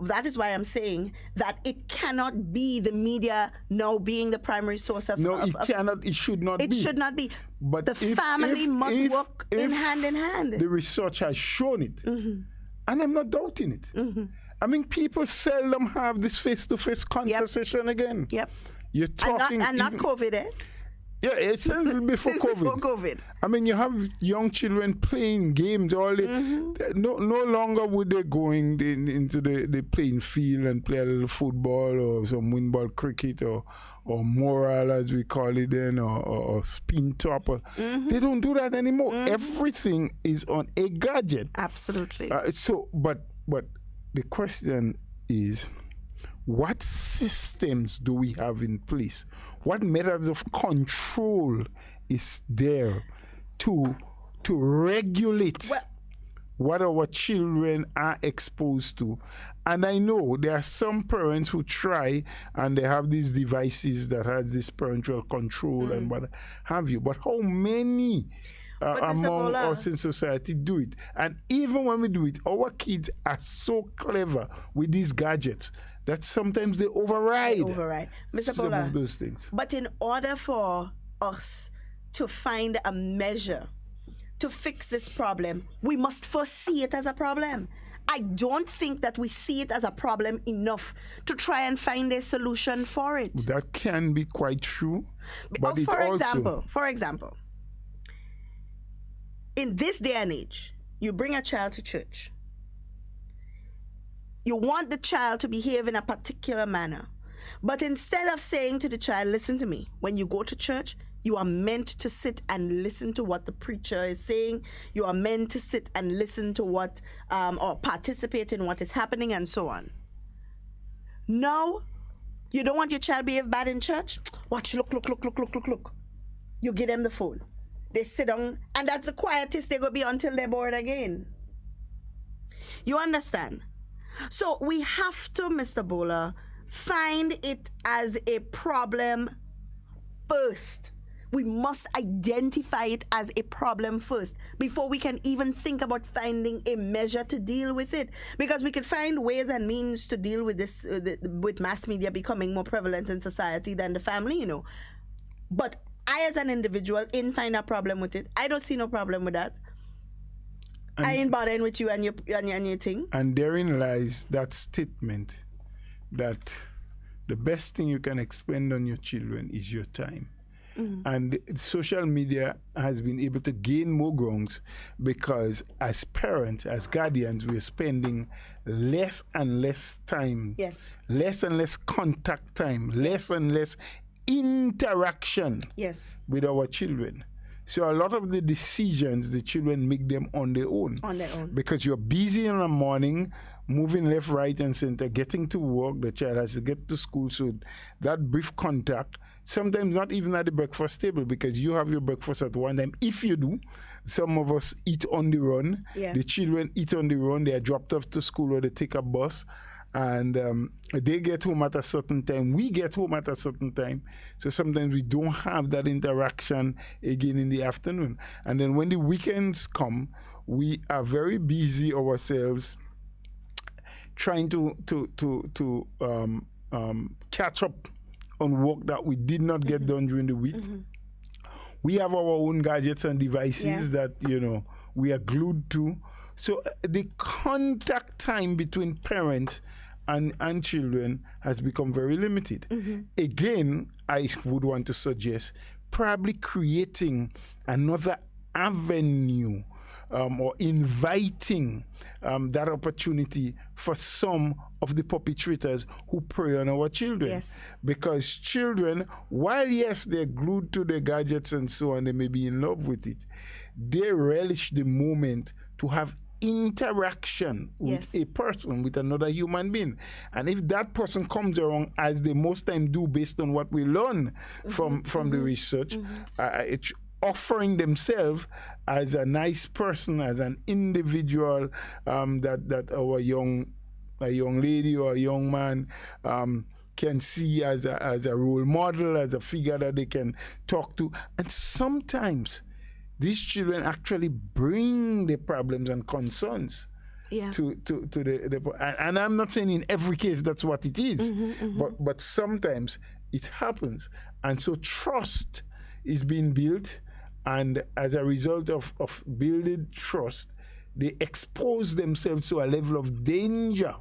I'm saying that it cannot be the media now being the primary source of. No, it cannot. It should not be. It should not be. But the family must work in hand. The research has shown it, and I'm not doubting it. Mm-hmm. I mean, people seldom have this face-to-face conversation again. Yep. You're talking, and not COVID, eh? Yeah, it's a little before COVID. I mean, you have young children playing games all day. Mm-hmm. No longer would they go into the playing field and play a little football or some windball cricket or moral, as we call it then, or spin top. Mm-hmm. They don't do that anymore. Mm-hmm. Everything is on a gadget. Absolutely. But the question is, what systems do we have in place? What methods of control is there to regulate what our children are exposed to? And I know there are some parents who try and they have these devices that has this parental control and what have you. But how many among us in society do it? And even when we do it, our kids are so clever with these gadgets that sometimes they override Mr. some of those things. But in order for us to find a measure to fix this problem, we must first see it as a problem. I don't think that we see it as a problem enough to try and find a solution for it. That can be quite true. But for example, in this day and age, you bring a child to church. You want the child to behave in a particular manner. But instead of saying to the child, listen to me, when you go to church, you are meant to sit and listen to what the preacher is saying. You are meant to sit and listen to what, or participate in what is happening and so on. Now, You don't want your child behave bad in church? Watch, look. You give them the phone. They sit down, and that's the quietest they're going to be until they're bored again. You understand? So we have to, Mr. Bowler, find it as a problem first. We must identify it as a problem first before we can even think about finding a measure to deal with it. Because we could find ways and means to deal with this, with mass media becoming more prevalent in society than the family, But I, as an individual, didn't find a problem with it. I don't see no problem with that. And I ain't bothering with you and your thing. And therein lies that statement that the best thing you can expend on your children is your time. And social media has been able to gain more grounds because as parents, as guardians, we're spending less and less time, less and less contact time, less and less interaction with our children. So a lot of the decisions, the children make them on their own. Because you're busy in the morning, moving left, right, and center, getting to work, the child has to get to school. So that brief contact, sometimes not even at the breakfast table, because you have your breakfast at one time. If you do, some of us eat on the run. The children eat on the run. They are dropped off to school or they take a bus. And they get home at a certain time. We get home at a certain time. So sometimes we don't have that interaction again in the afternoon. And then when the weekends come, we are very busy ourselves trying to catch up on work that we did not get done during the week. We have our own gadgets and devices that, we are glued to. So the contact time between parents and children has become very limited. Again, I would want to suggest probably creating another avenue or inviting that opportunity for some of the perpetrators who prey on our children. Because children, while yes, they're glued to their gadgets and so on, they may be in love with it, they relish the moment to have interaction with a person, with another human being. And if that person comes around, as they most time do based on what we learn from the research, it's offering themselves as a nice person, as an individual that a young lady or a young man can see as a role model, as a figure that they can talk to. And sometimes these children actually bring the problems and concerns to the and I'm not saying in every case that's what it is, but sometimes it happens. And so trust is being built, and as a result of building trust, they expose themselves to a level of danger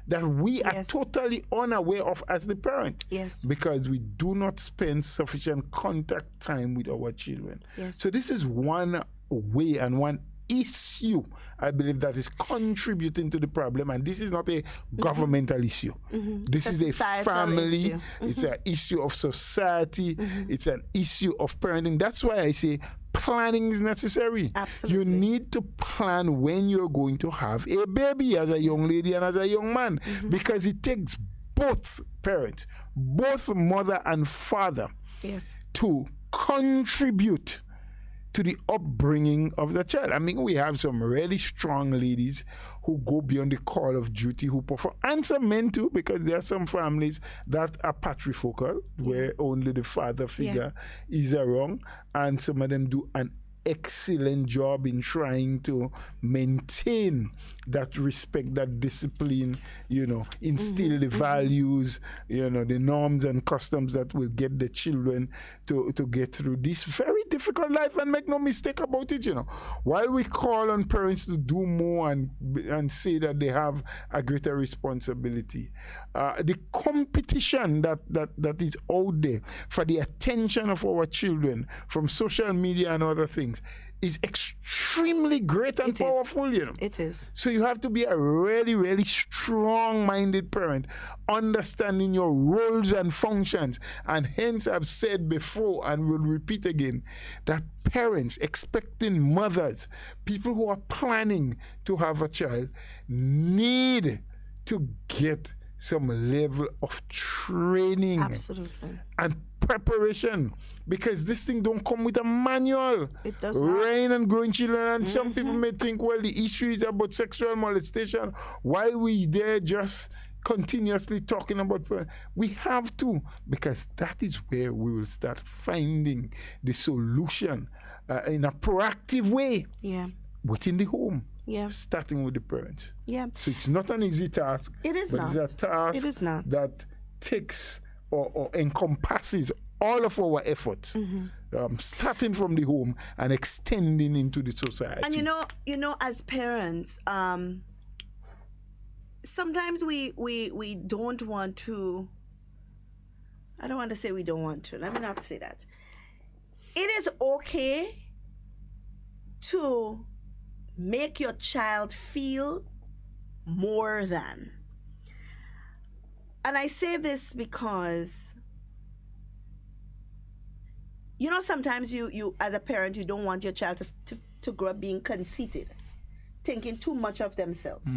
that we are totally unaware of as the parent, because we do not spend sufficient contact time with our children. So this is one way and one issue, I believe, that is contributing to the problem. And this is not a governmental issue. This is a family issue. It's an issue of society. It's an issue of parenting. That's why I say planning is necessary. Absolutely. You need to plan when you're going to have a baby as a young lady and as a young man, because it takes both parents, both mother and father, to contribute to the upbringing of the child. I mean, we have some really strong ladies who go beyond the call of duty, who perform, and some men too, because there are some families that are patriarchal, where only the father figure is around, and some of them do an excellent job in trying to maintain that respect, that discipline, instill the values, the norms and customs that will get the children to get through this very difficult life. And make no mistake about it, while we call on parents to do more and say that they have a greater responsibility, the competition that is out there for the attention of our children from social media and other things is extremely great and powerful, It is. So you have to be a really, really strong-minded parent, understanding your roles and functions. And hence I've said before and will repeat again that parents, expecting mothers, people who are planning to have a child, need to get some level of training. Absolutely. And preparation, because this thing don't come with a manual. It does not. Rain and growing children, and some people may think, well, the issue is about sexual molestation. Why we there just continuously talking about? We have to, because that is where we will start finding the solution in a proactive way. Yeah. Within the home. Yeah. Starting with the parents. Yeah. So it's not an easy task. It is but not. It's a task It is not. that takes or encompasses all of our efforts, starting from the home and extending into the society. And you know, as parents, sometimes we don't want to. I don't want to say we don't want to. Let me not say that. It is okay to make your child feel more than. And I say this because, you know, sometimes you as a parent, you don't want your child to grow up being conceited, thinking too much of themselves.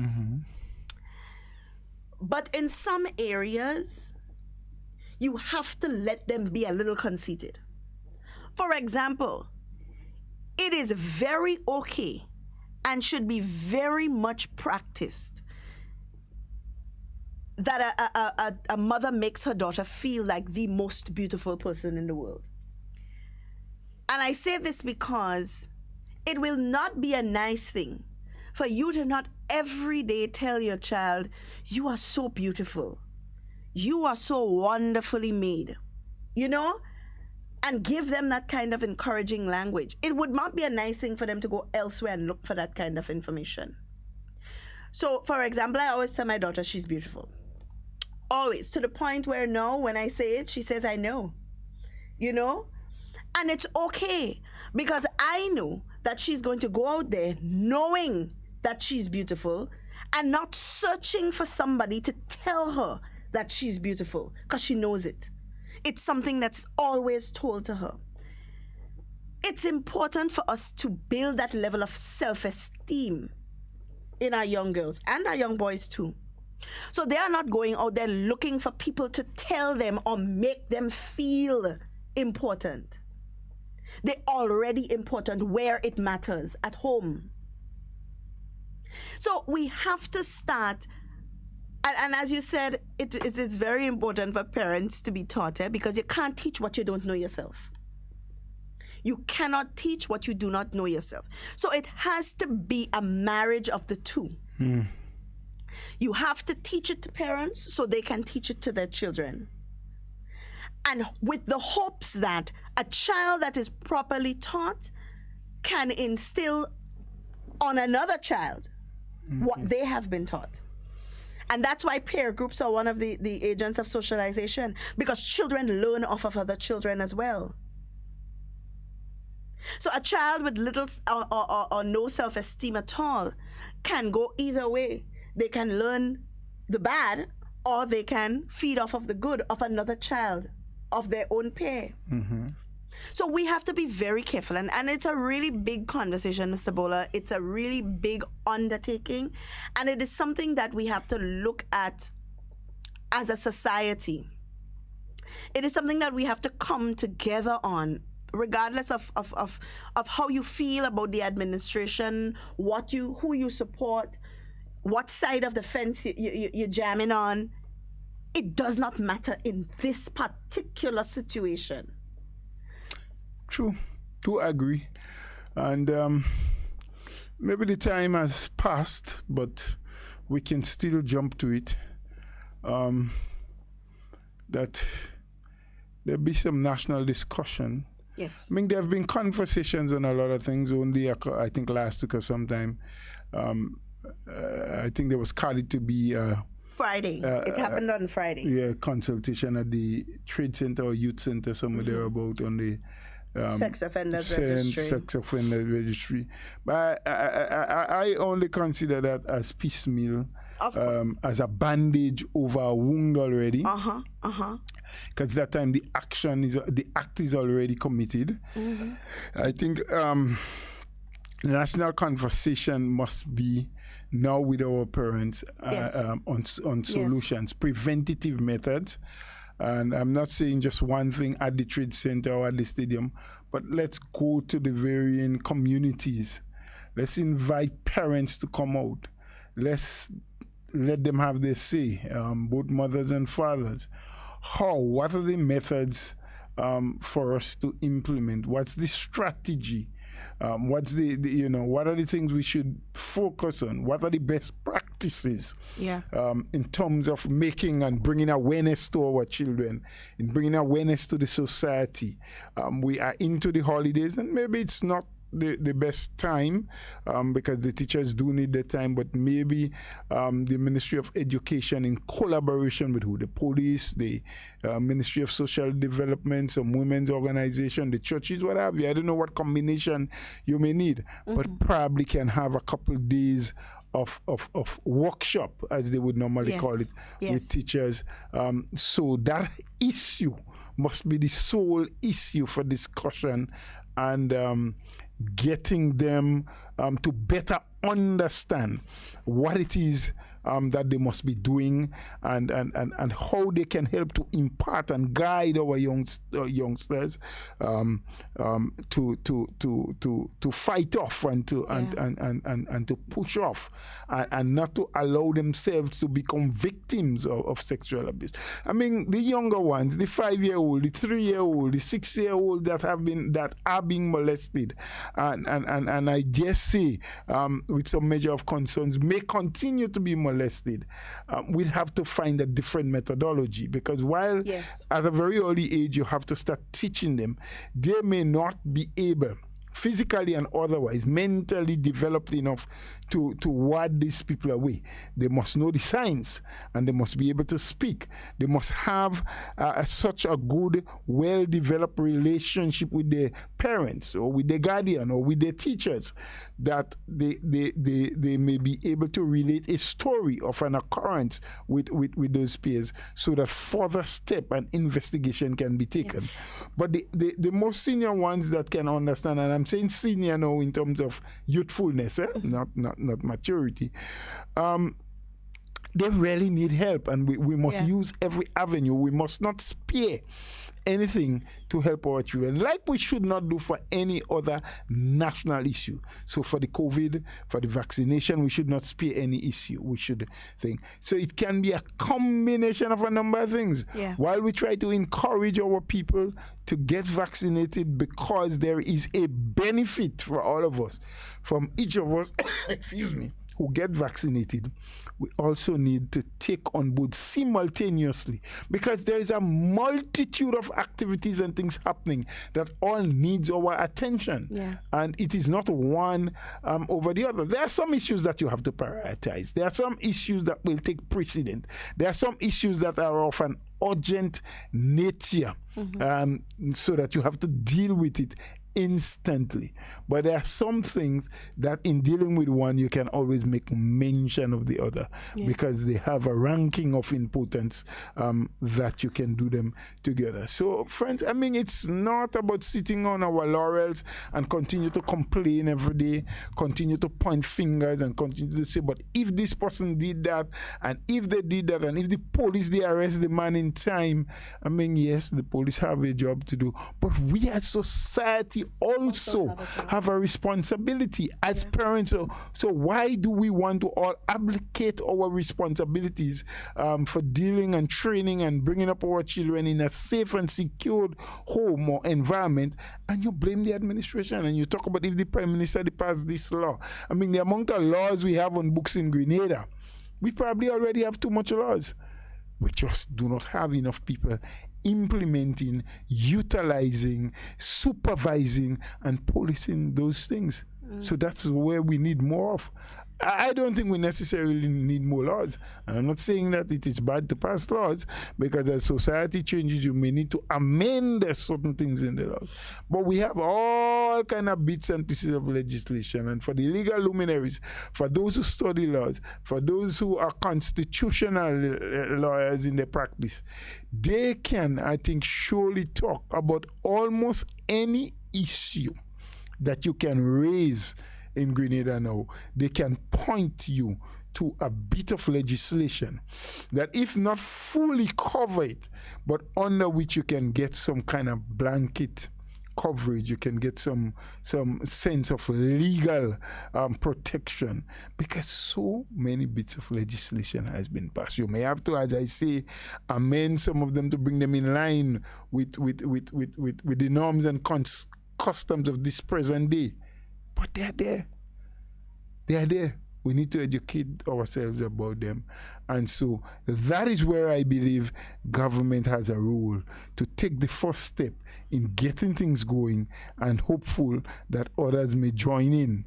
But in some areas, you have to let them be a little conceited. For example, it is very okay and should be very much practiced that a mother makes her daughter feel like the most beautiful person in the world. And I say this because it will not be a nice thing for you to not every day tell your child, you are so beautiful. You are so wonderfully made. You know? And give them that kind of encouraging language. It would not be a nice thing for them to go elsewhere and look for that kind of information. So, for example, I always tell my daughter she's beautiful. Always, to the point where now, when I say it, she says, I know. You know? And it's okay, because I know that she's going to go out there knowing that she's beautiful and not searching for somebody to tell her that she's beautiful, because she knows it. It's something that's always told to her. It's important for us to build that level of self-esteem in our young girls and our young boys too. So they are not going out there looking for people to tell them or make them feel important. They're already important where it matters, at home. So we have to start, and as you said, it's very important for parents to be taught, because you can't teach what you don't know yourself. You cannot teach what you do not know yourself. So it has to be a marriage of the two. You have to teach it to parents so they can teach it to their children. And with the hopes that a child that is properly taught can instill on another child what they have been taught. And that's why peer groups are one of the agents of socialization, because children learn off of other children as well. So a child with little or no self-esteem at all can go either way. They can learn the bad, or they can feed off of the good of another child of their own pair. So we have to be very careful. And it's a really big conversation, Mr. Bola. It's a really big undertaking. And it is something that we have to look at as a society. It is something that we have to come together on, regardless of how you feel about the administration, who you support, what side of the fence you're jamming on. It does not matter in this particular situation. True. To agree. And maybe the time has passed, but we can still jump to it. That there be some national discussion. Yes. I mean, there have been conversations on a lot of things. Only, I think, last week or sometime, I think there was called to be Friday. It happened on Friday. Yeah, consultation at the Trade Center or Youth Center, somewhere thereabout on the Sex Offenders Registry. Sex Offenders Registry. But I only consider that as piecemeal, of course. as a bandage over a wound already. Because that time the act is already committed. I think the national conversation must be now with our parents on solutions, preventative methods. And I'm not saying just one thing at the trade center or at the stadium, but let's go to the varying communities. Let's invite parents to come out. Let's let them have their say, both mothers and fathers. What are the methods for us to implement? What's the strategy? What's what are the things we should focus on? What are the best practices in terms of making and bringing awareness to our children, in bringing awareness to the society? We are into the holidays, and maybe it's not the best time because the teachers do need the time, but maybe the Ministry of Education, in collaboration with the police, the Ministry of Social Development, some women's organization, the churches, what have you. I don't know what combination you may need, but probably can have a couple of days of workshop, as they would normally call it, with teachers. So that issue must be the sole issue for discussion, and getting them to better understand what it is that they must be doing, and how they can help to impart and guide our youngsters to fight off and to push off, and not to allow themselves to become victims of sexual abuse. I mean, the younger ones, the 5-year-old, the 3-year-old, the 6-year-old that are being molested, and I just say with some measure of concerns may continue to be molested. We'll have to find a different methodology, because while at a very early age you have to start teaching them, they may not be able, physically and otherwise, mentally developed enough to ward these people away. They must know the signs, and they must be able to speak. They must have such a good, well-developed relationship with their parents or with their guardian or with their teachers, that they may be able to relate a story of an occurrence with those peers, so that further step and investigation can be taken. But the most senior ones that can understand, and I'm saying senior now in terms of youthfulness, not maturity, they really need help, and we must use every avenue. We must not spare anything to help our children, like we should not do for any other national issue. So for the COVID, for the vaccination, we should not spare any issue. We should think. So it can be a combination of a number of things. While we try to encourage our people to get vaccinated, because there is a benefit for all of us, from each of us, excuse me, who get vaccinated, we also need to take on board simultaneously, because there is a multitude of activities and things happening that all needs our attention. And it is not one over the other. There are some issues that you have to prioritize. There are some issues that will take precedent. There are some issues that are of an urgent nature, so that you have to deal with it instantly. But there are some things that in dealing with one, you can always make mention of the other, because they have a ranking of importance that you can do them together. So, friends, I mean, it's not about sitting on our laurels and continue to complain every day, continue to point fingers and continue to say, but if this person did that, and if they did that, and if the police, they arrest the man in time, I mean, yes, the police have a job to do, but we as society also have a responsibility as parents. So why do we want to all abdicate our responsibilities for dealing and training and bringing up our children in a safe and secured home or environment, and you blame the administration and you talk about if the Prime Minister passed this law? I mean, the amount of laws we have on books in Grenada, we probably already have too much laws. We just do not have enough people implementing, utilizing, supervising, and policing those things. So that's where we need more of. I don't think we necessarily need more laws. And I'm not saying that it is bad to pass laws, because as society changes, you may need to amend certain things in the laws. But we have all kind of bits and pieces of legislation. And for the legal luminaries, for those who study laws, for those who are constitutional lawyers in their practice, they can, I think, surely talk about almost any issue that you can raise in Grenada now, they can point you to a bit of legislation that, if not fully covered, but under which you can get some kind of blanket coverage, you can get some sense of legal protection, because so many bits of legislation has been passed. You may have to, as I say, amend some of them to bring them in line with the norms and customs of this present day, but they are there. They are there. We need to educate ourselves about them. And so that is where I believe government has a role to take the first step in getting things going, and hopeful that others may join in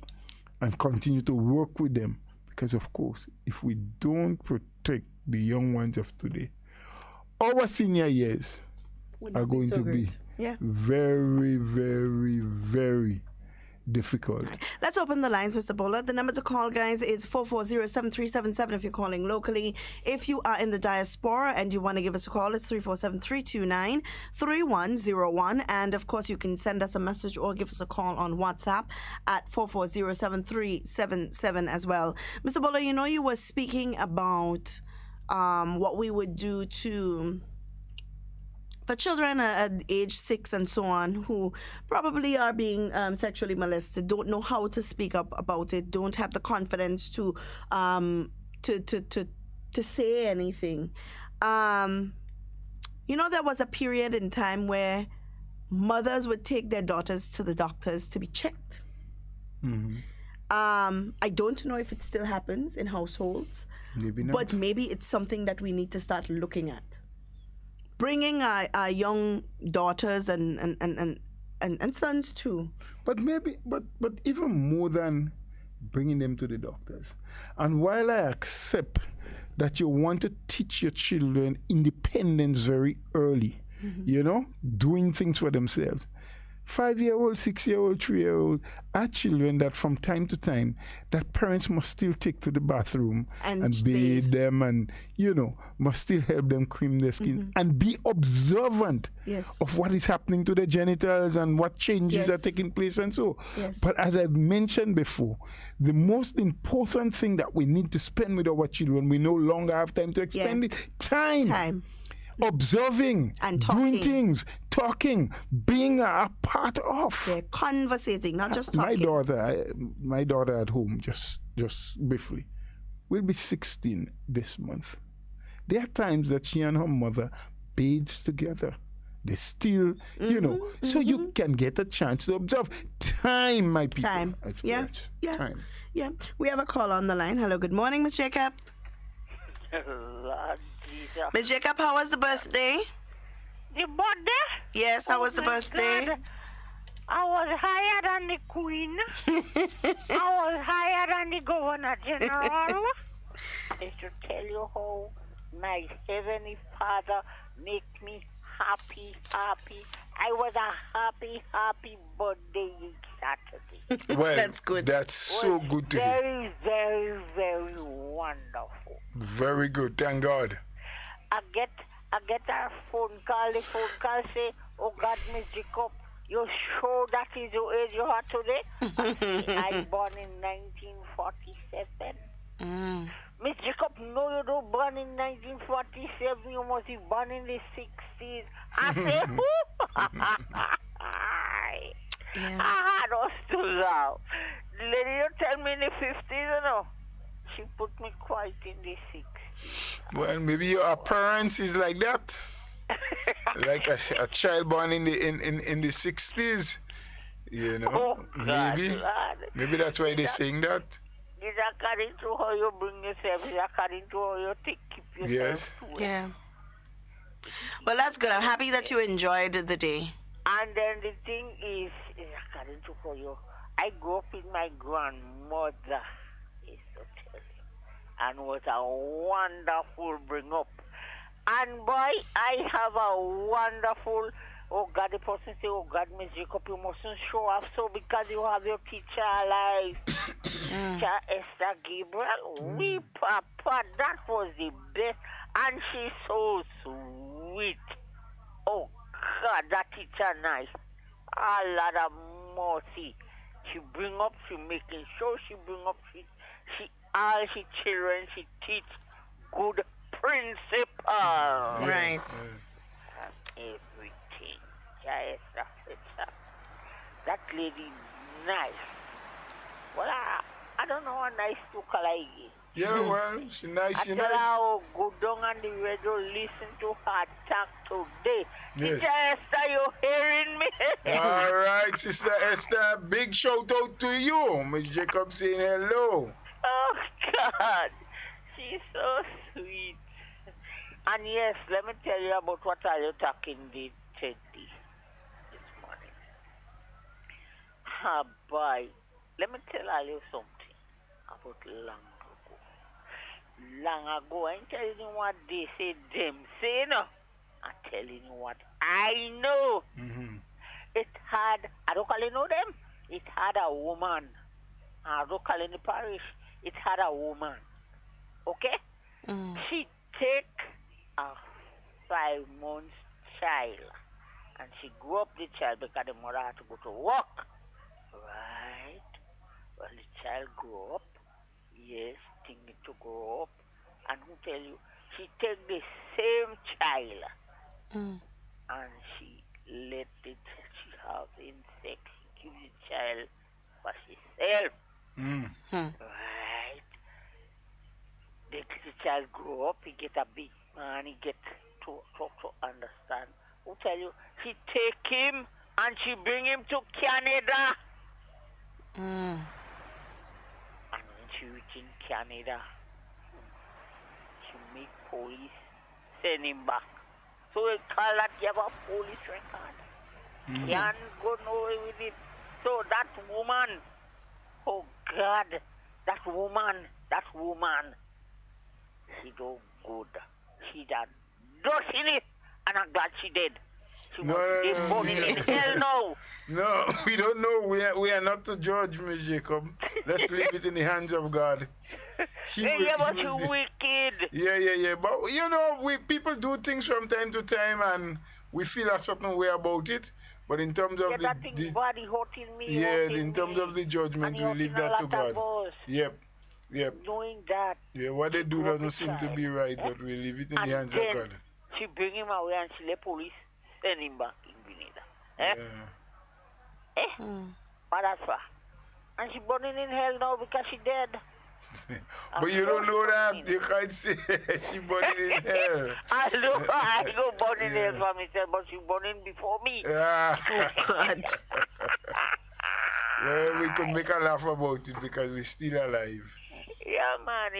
and continue to work with them. Because, of course, if we don't protect the young ones of today, our senior years are going to be very, very, very difficult. Right. Let's open the lines, Mr. Bowler. The number to call, guys, is 440-7377 if you're calling locally. If you are in the diaspora and you want to give us a call, it's 347-329-3101. And, of course, you can send us a message or give us a call on WhatsApp at 440-7377 as well. Mr. Bowler, you know, you were speaking about what we would do for children at age 6 and so on, who probably are being sexually molested, don't know how to speak up about it, don't have the confidence to say anything. You know, there was a period in time where mothers would take their daughters to the doctors to be checked. Mm-hmm. I don't know if it still happens in households, maybe not. But maybe it's something that we need to start looking at. Bringing our young daughters and sons too. But maybe, but even more than bringing them to the doctors. And while I accept that you want to teach your children independence very early, you know, doing things for themselves, 5-year-old, 6-year-old, 3-year-old are children that from time to time that parents must still take to the bathroom and bathe them, and, you know, must still help them cream their skin and be observant of what is happening to their genitals and what changes are taking place and so. But as I've mentioned before, the most important thing that we need to spend with our children, we no longer have time to expend it. Time. Observing and talking. Doing things, talking, being a part of. Conversating, not just talking. My daughter at home, just briefly, will be 16 this month. There are times that she and her mother bathes together. They still, you know, so you can get a chance to observe. Time, my people. Time. Yeah. We have a call on the line. Hello, good morning, Ms. Jacob. Miss Jacob, how was the birthday? The birthday? Yes, how was the birthday? God. I was higher than the Queen. I was higher than the Governor General. I should tell you how my Heavenly Father make me happy. I was a happy birthday Saturday. Well, that's good. That's so good to hear. Very, very, very wonderful. Very good, thank God. I get a phone call. The phone call say, "Oh God, Miss Jacob, you sure that is your age you are today?" I born in 1947. Miss Jacob, no, you don't born in 1947. You must be born in the 60s. I say, who? I had us to laugh. The lady you tell me in the 50s, you know, she put me quite in the 60s. Well, maybe your appearance is like that. Like a child born in the 60s. You know, maybe that's why they're saying that. It's according to how you bring yourself. It's according to how you keep yourself. Yes. Yeah. Well, that's good. I'm happy that you enjoyed the day. And then the thing is according to how you. I grew up with my grandmother, and was a wonderful bring up. And boy, I have a wonderful. Oh God, the person say, "Oh God, Miss Jacob, you mustn't show off so because you have your teacher alive." Teacher Esther Gabriel, we papa, that was the best, and she's so sweet. Oh God, that teacher nice. A lot of mercy. She bring up, she making sure she bring up, all she children, she teach good principles. Right. And everything. Yes, that lady nice. Well, I don't know how nice to call her. Yeah, well, she nice, she I tell her nice. how go down on the radio, listen to her talk today. Yes. Sister Esther, you hearing me? All right, Sister Esther, big shout out to you. Miss Jacob saying hello. Oh, God. She's so sweet. And yes, let me tell you about what you talking did Teddy this morning. Ah, boy. Let me tell you something about long ago. Long ago, I ain't telling you what they say, them say, no. I'm telling you what I know. Mm-hmm. It had, I don't call it know them, it had a woman. I don't call it in the parish, it had a woman. Okay? She take a 5-month child and she grew up the child because the mother had to go to work. Right? Well, the child grew up. Yes, thinking to grow up. And who tell you, she take the same child and she let it, she have insect, she give the child for herself. Right? The child grow up, he get a big man, he get to understand. Who tell you, she take him and she bring him to Canada. And when she reach in Canada, she make police send him back. So we call that you have a police record. Can't go nowhere with it. So that woman, oh God, that woman, she do good. She done done it, and I'm glad she did. She was born in hell now. No, we don't know. We are not to judge, Miss Jacob. Let's leave it in the hands of God. But you wicked. Yeah. But you know, people do things from time to time, and we feel a certain way about it. But in terms of that thing body hurting me. in terms of the judgment, we leave that to God. Yep. Doing that. Yeah, what they do doesn't seem to be right, but we leave it in the hands of God. She bring him away and she let police send him back in Grenada. What that's for? And she burning in hell now because she dead. But you don't know that. You can't say she burning in hell. I know. I go burning in hell for myself, but she burning before me. Oh, God. Well, we could make a laugh about it because we're still alive. Yeah, man.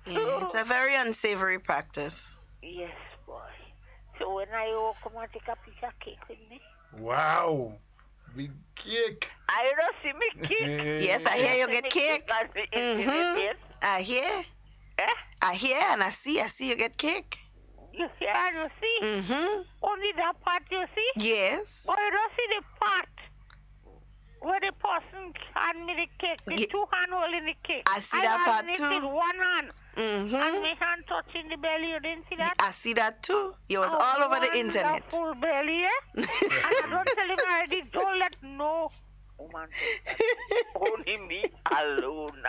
Yeah, it's a very unsavory practice. Yes, boy. So when I come and take a piece of cake with me? Wow. Big cake. I don't see me cake. Yes, I hear you get cake. I hear. I hear and I see you get cake. You hear and you see? Only that part you see? Yes. But you don't see the part where the person hand me the cake. The 2 hand holding the cake. I see that part too. I with 1 hand. And my hand touching the belly. You didn't see that? I see that too. It was all over the internet. Full belly, and I don't tell him already. Don't let no woman. Only me alone.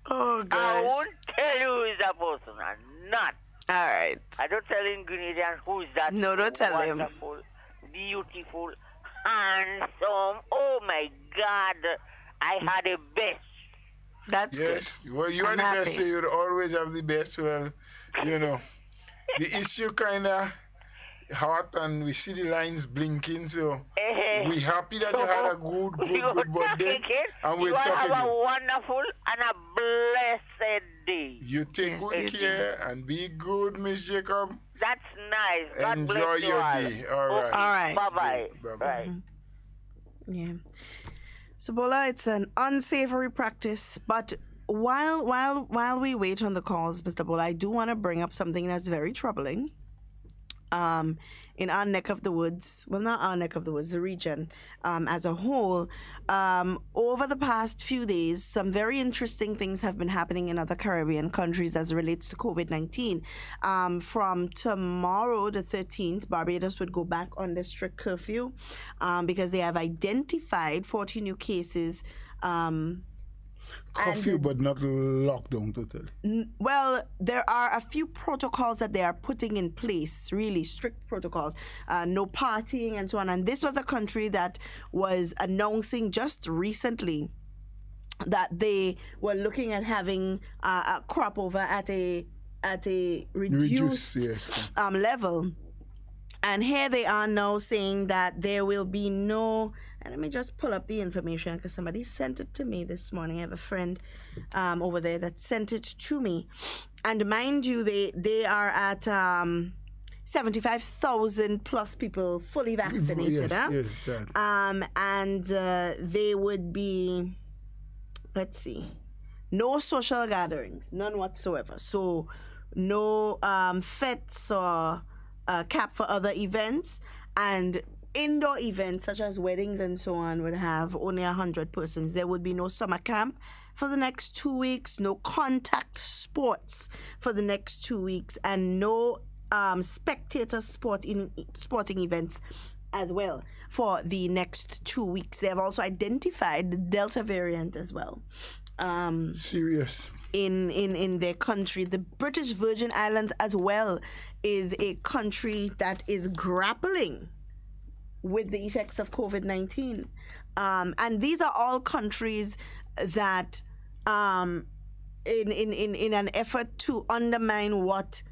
Oh, God. I won't tell you who is that person. I'm not. All right. I don't tell him Grenadian who is that. No, don't tell him. Wonderful, beautiful, handsome. Oh my God. I had the best. That's yes. good. Well, you are I'm the happy. best, so you'd always have the best. Well, you know, the issue kind of hot and we see the lines blinking, so we happy that you had a good birthday. And we're talking. You have a wonderful and a blessed day. You take good care and be good, Miss Jacob. That's nice. God Enjoy bless you your all. day. All right. All right. Bye-bye. Bye-bye. Yeah. So Bola, it's an unsavory practice, but while we wait on the calls, Mr. Bola, I do want to bring up something that's very troubling. in our neck of the woods, well, not our neck of the woods, the region as a whole, over the past few days, some very interesting things have been happening in other Caribbean countries as it relates to COVID-19. From tomorrow, the 13th, Barbados would go back on the strict curfew because they have identified 40 new cases. Curfew, but not lockdown total. Well, there are a few protocols that they are putting in place, really strict protocols, no partying and so on. And this was a country that was announcing just recently that they were looking at having a crop over at a reduced yes. Level. And here they are now saying that there will be no. And let me just pull up the information because somebody sent it to me this morning. I have a friend over there that sent it to me. And mind you, they are at 75,000 plus people fully vaccinated. Yes, and they would be, let's see, no social gatherings, none whatsoever. So no fetes or cap for other events. And indoor events such as weddings and so on would have only 100 persons. There would be no summer camp for the next 2 weeks, no contact sports for the next 2 weeks, and no spectator sporting events as well for the next 2 weeks. They have also identified the Delta variant as well. Serious. In their country. The British Virgin Islands as well is a country that is grappling with the effects of COVID-19. And these are all countries that, in an effort to undermine what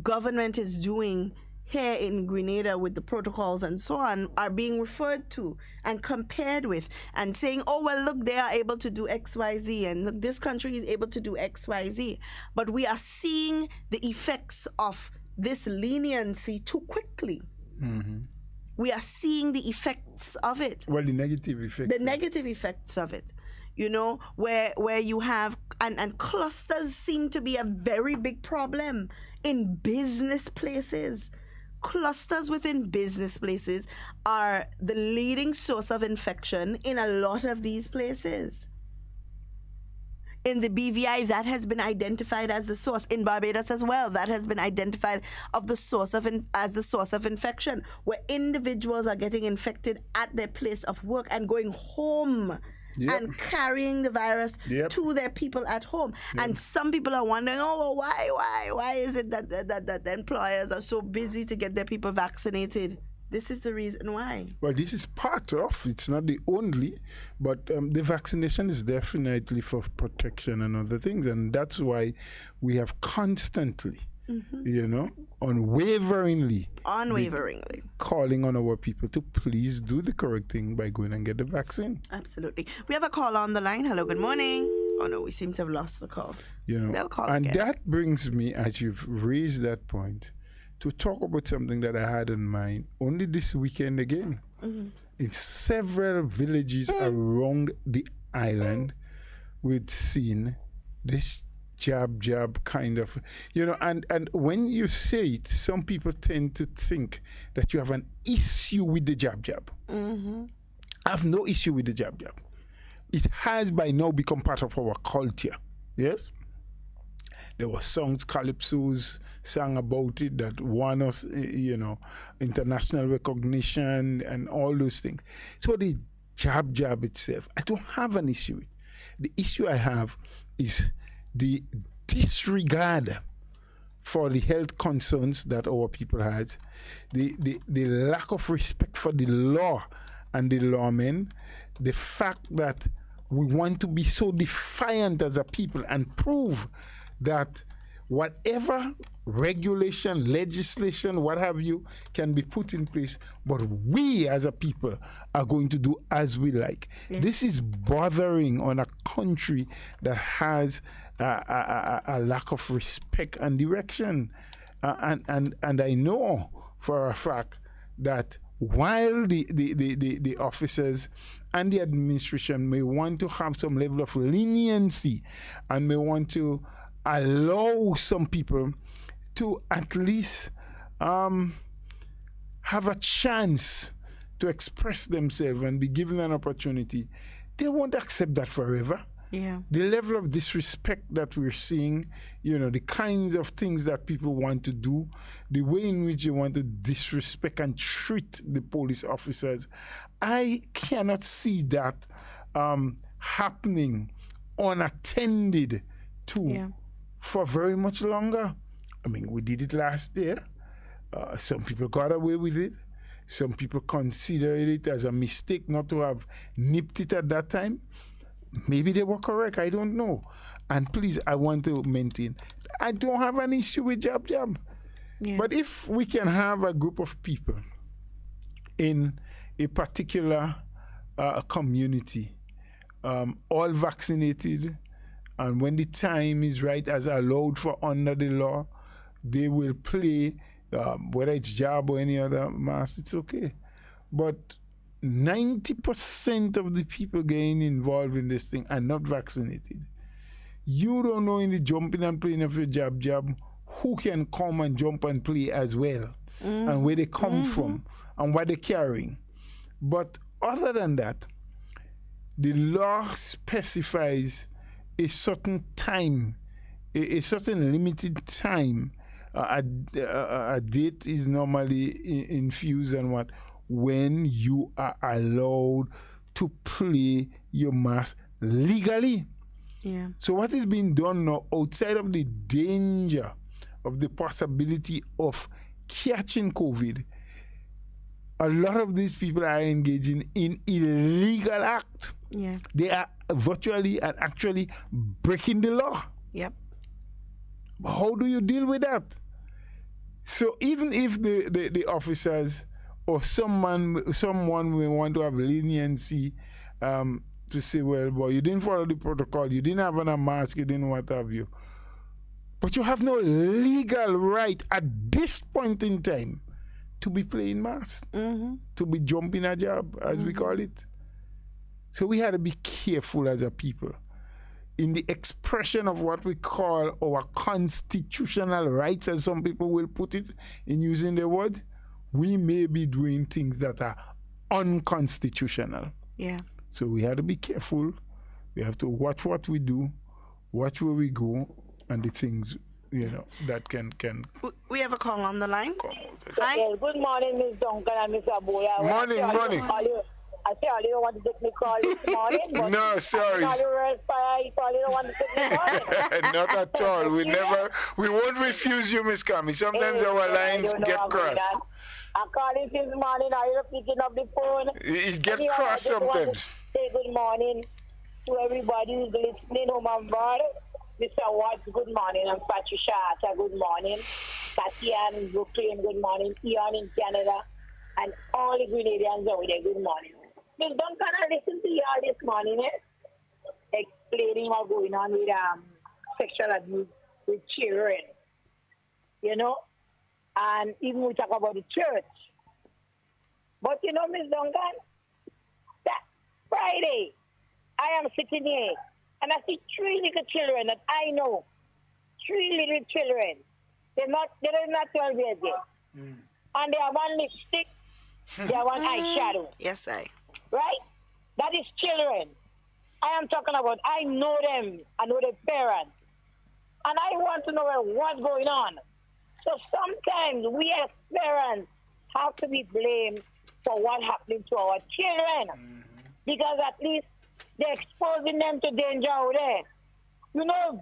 government is doing here in Grenada with the protocols and so on, are being referred to and compared with and saying, oh, well, look, they are able to do X, Y, Z, and look, this country is able to do X, Y, Z. But we are seeing the effects of this leniency too quickly. Mm-hmm. We are seeing the effects of it. Well, the negative effects. The negative effects of it. You know, where you have, and clusters seem to be a very big problem in business places. Clusters within business places are the leading source of infection in a lot of these places. In the BVI, that has been identified as the source. In Barbados as well, that has been identified as the source of infection, where individuals are getting infected at their place of work and going home. Yep. And carrying the virus to their people at home. Yep. And some people are wondering, oh, well, why is it that the employers are so busy to get their people vaccinated? This is the reason why. Well, this is part of, it's not the only, but the vaccination is definitely for protection and other things. And that's why we have constantly, unwaveringly calling on our people to please do the correct thing by going and get the vaccine. Absolutely. We have a call on the line. Hello, good morning. Oh, no, we seem to have lost the call. They'll call and again. That brings me, as you've raised that point, to talk about something that I had in mind only this weekend again. Mm-hmm. In several villages around the island, we'd seen this jab kind of, and when you say it, some people tend to think that you have an issue with the jab. Mm-hmm. I have no issue with the jab. It has by now become part of our culture. Yes? There were songs, calypsos, sang about it that won us, international recognition and all those things. So the jab itself, I don't have an issue with. The issue I have is the disregard for the health concerns that our people had, the lack of respect for the law and the lawmen, the fact that we want to be so defiant as a people and prove that whatever regulation, legislation, what have you, can be put in place, but we as a people are going to do as we like. Yeah. This is bothering on a country that has a lack of respect and direction. And I know for a fact that while the officers and the administration may want to have some level of leniency and may want to allow some people to at least have a chance to express themselves and be given an opportunity, they won't accept that forever. Yeah. The level of disrespect that we're seeing, the kinds of things that people want to do, the way in which they want to disrespect and treat the police officers, I cannot see that happening unattended to for very much longer. I mean, we did it last year. Some people got away with it. Some people considered it as a mistake not to have nipped it at that time. Maybe they were correct. I don't know. And please, I want to maintain, I don't have an issue with jab. Yeah. But if we can have a group of people in a particular community, all vaccinated, and when the time is right, as allowed for under the law, they will play, whether it's jab or any other mask, it's okay. But 90% of the people getting involved in this thing are not vaccinated. You don't know in the jumping and playing of your jab who can come and jump and play as well, and where they come from and what they're carrying. But other than that, the law specifies a certain time, a certain limited time. A date is normally infused and when you are allowed to play your mask legally. Yeah. So what is being done now, outside of the danger of the possibility of catching COVID, a lot of these people are engaging in illegal act. Yeah. They are virtually and actually breaking the law. Yep. How do you deal with that? So even if the officers or someone may want to have leniency to say, well, boy, you didn't follow the protocol, you didn't have on a mask, you didn't what have you. But you have no legal right at this point in time to be playing masks, to be jumping a jab, as we call it. So we had to be careful as a people in the expression of what we call our constitutional rights, as some people will put it in using the word. We may be doing things that are unconstitutional. Yeah. So we have to be careful. We have to watch what we do, watch where we go, and the things, that can. We have a call on the line. Hi. Yes, good morning, Ms. Duncan and Ms. Aboya. Morning. I say I didn't want to take me call this morning. But No, sorry. I don't want to take me call. Not at all. We won't refuse you, Miss Kami. Sometimes our lines get crossed. I'm calling this morning. Are you picking up the phone? It get crossed sometimes. Say good morning to everybody who's listening home and board. Mr. Watts, good morning. I'm Patricia Atta, good morning. Tatiana in Brooklyn, good morning. Ian in Canada. And all the Grenadians over there, good morning. Ms. Duncan, I listened to y'all this morning, explaining what's going on with sexual abuse with children, and even we talk about the church. But Ms. Duncan, that Friday, I am sitting here, and I see 3 little children that I know, 3 little children. They're not 12 years yet. And they have one lipstick, they have one eyeshadow. Yes, Right? That is children. I am talking about, I know them, I know their parents. And I want to know what's going on. So sometimes we as parents have to be blamed for what's happening to our children. Because at least they're exposing them to danger out there.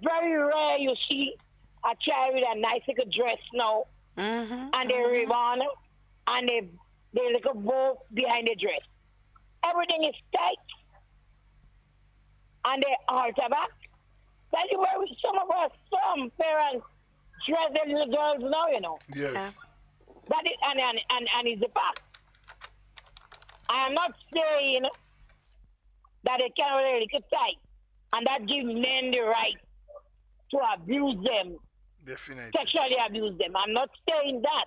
Very rare you see a child with a nice little dress now, and they ribbon, and they little bow behind the dress. Everything is tight, and they halter back. That's where some parents dress their little girls now, Yes. That is, and it's the fact. I am not saying that they can't wear a little tight, and that gives men the right to abuse them, Definitely. sexually abuse them. I'm not saying that.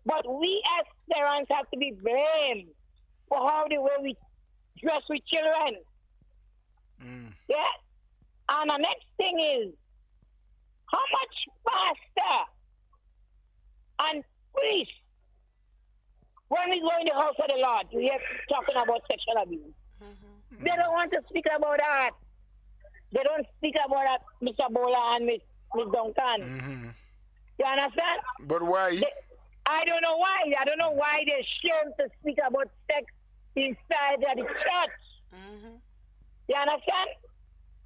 But we as parents have to be blamed for how the way we dress with children. Yeah? And the next thing is, how much faster and Priest. When we go in the house of the Lord, we hear talking about sexual abuse. Mm-hmm. They don't want to speak about that. They don't speak about that, Mr. Bola and Miss Duncan. Mm-hmm. You understand? But why? I don't know why. I don't know why they're ashamed to speak about sex inside the church. Mm-hmm. You understand?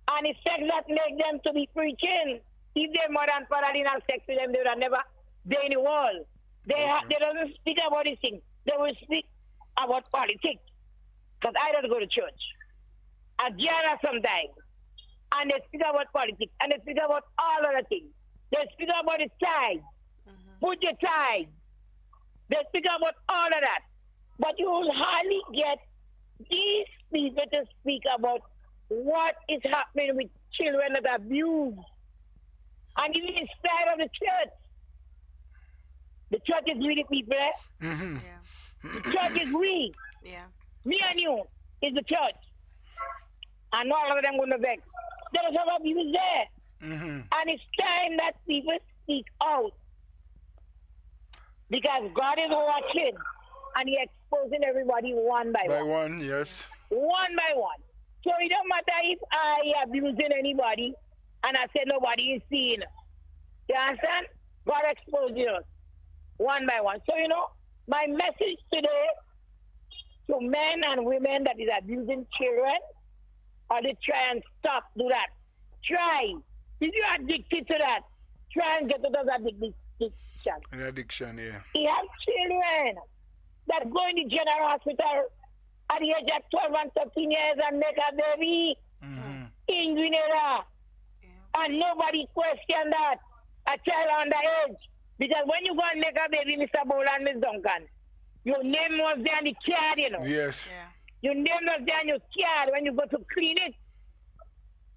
And it's sex that make them to be preaching. If their mother and father didn't have sex with them, they would have never been in the world. They don't speak about these things. They will speak about politics. Because I don't go to church. I gather sometimes. And they speak about politics. And they speak about all other things. They speak about the tithe. Mm-hmm. Put your tithe. They speak about all of that. But you will hardly get these people to speak about what is happening with children that are abused. And even inside of the church. The church is we the people. Mm-hmm. Yeah. The church is we. Yeah. Me and you is the church. And all of them going to vex. There is some abuse there. Mm-hmm. And it's time that people speak out. Because God is watching. And He's exposing everybody one by one. By one, yes. One by one. So it don't matter if I abusing anybody and I say nobody is seeing. You understand? God exposes us one by one. So, my message today to men and women that is abusing children, or they try and stop, do that. Try. If you're addicted to that, try and get out of that addiction. An addiction, yeah. He has children that go in the general hospital at the age of 12 and 13 years and make a baby in Grenada. Yeah. And nobody question that. A child underage. Because when you go and make a baby, Mr. Bola and Miss Duncan, your name was there on the card, Yes. Yeah. Your name was there on your card when you go to clinic.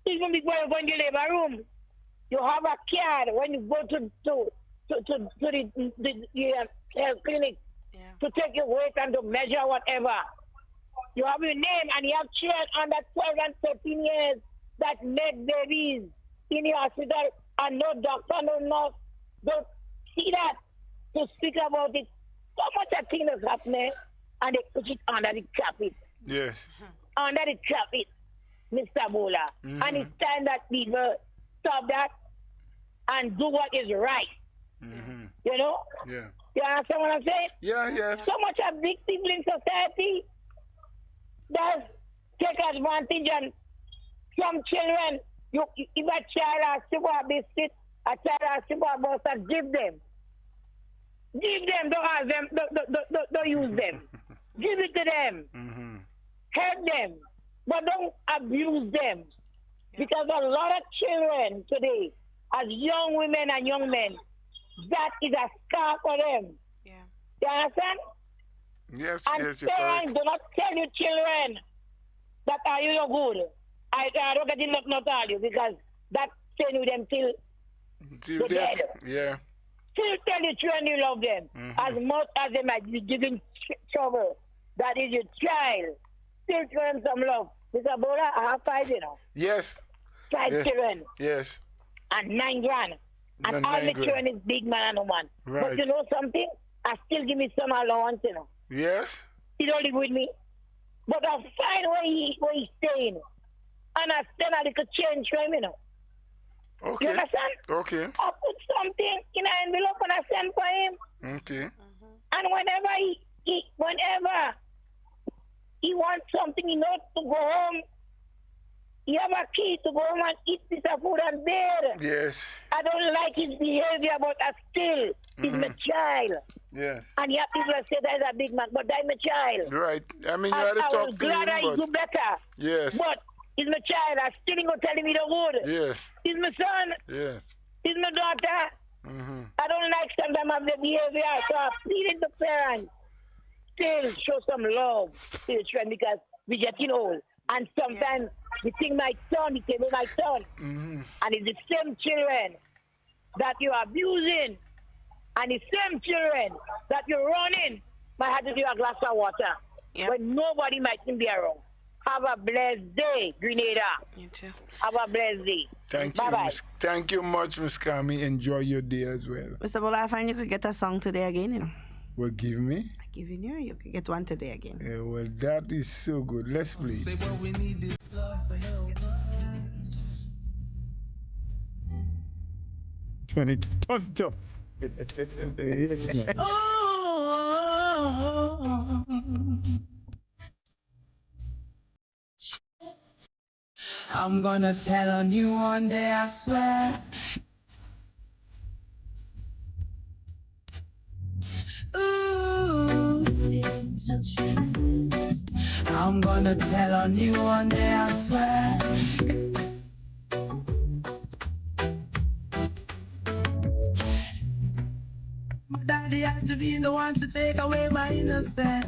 Even before you go in the labor room, you have a card when you go to the health clinic to take your weight and to measure whatever. You have your name and you have children under 12 and 13 years that make babies in the hospital and no doctor, no nurse don't see that to speak about it. So much of things is happening and they put it under the carpet. Yes. Under the carpet, Mr. Bola. Mm-hmm. And it's time that people stop that and do what is right. Mm-hmm. Yeah. You understand what I'm saying? Yeah, yes. So much of big people in society does take advantage on some children. If a child has to go a biscuit, a child has to go a bus, give them. Give them, don't ask them, don't use them. Give it to them. Mm-hmm. Help them. But don't abuse them. Yeah. Because a lot of children today, as young women and young men, that is a scar for them. Yeah. You understand? Yes, and yes, parents do not tell your children that are you no good. I don't get it not tell you because that staying with them till death. Yeah. Still tell your children you love them as much as they might be giving trouble. That is your child. Still show them some love. Mr. Bola, I have 5, Yes. 5 children. Yes. And 9 grand. And all the children is big man and woman. Right. But you know something? I still give me some allowance, Yes. He don't live with me. But I find where he's staying. And I send a little change for him, Okay. You understand? Okay. I put something in an envelope and I send for him. Okay. And whenever he wants something, to go home, he have a key to go home and eat piece of food and bed. Yes. I don't like his behavior, but I still, he's my child. Yes. And you have people that say that's a big man, but that's my child. Right. I mean, you had to talk to him. I was glad I do better. Yes. But he's my child. I still ain't gonna tell him he don't good. Yes. He's my son. Yes. He's my daughter. Mm-hmm. I don't like sometimes of the behavior, so I pleaded the parents. Still show some love to the children because we're getting old. And sometimes we think my son, he can be my son. Mm-hmm. And it's the same children that you're abusing. And the same children that you're running might have to give a glass of water when nobody might be around. Have a blessed day, Grenada. You too. Have a blessed day. Thank Bye-bye. you. Thank you much, Miss Kami. Enjoy your day as well. Mr. Bola, I find you could get a song today again, you know. Well, give me. I'm giving you could get one today again. Yeah, well, that is so good. Let's play. Say what we need is love for hell. 20. I'm gonna tell on you one day, I swear. Ooh, I'm gonna tell on you one day, I swear. My daddy had to be the one to take away my innocence.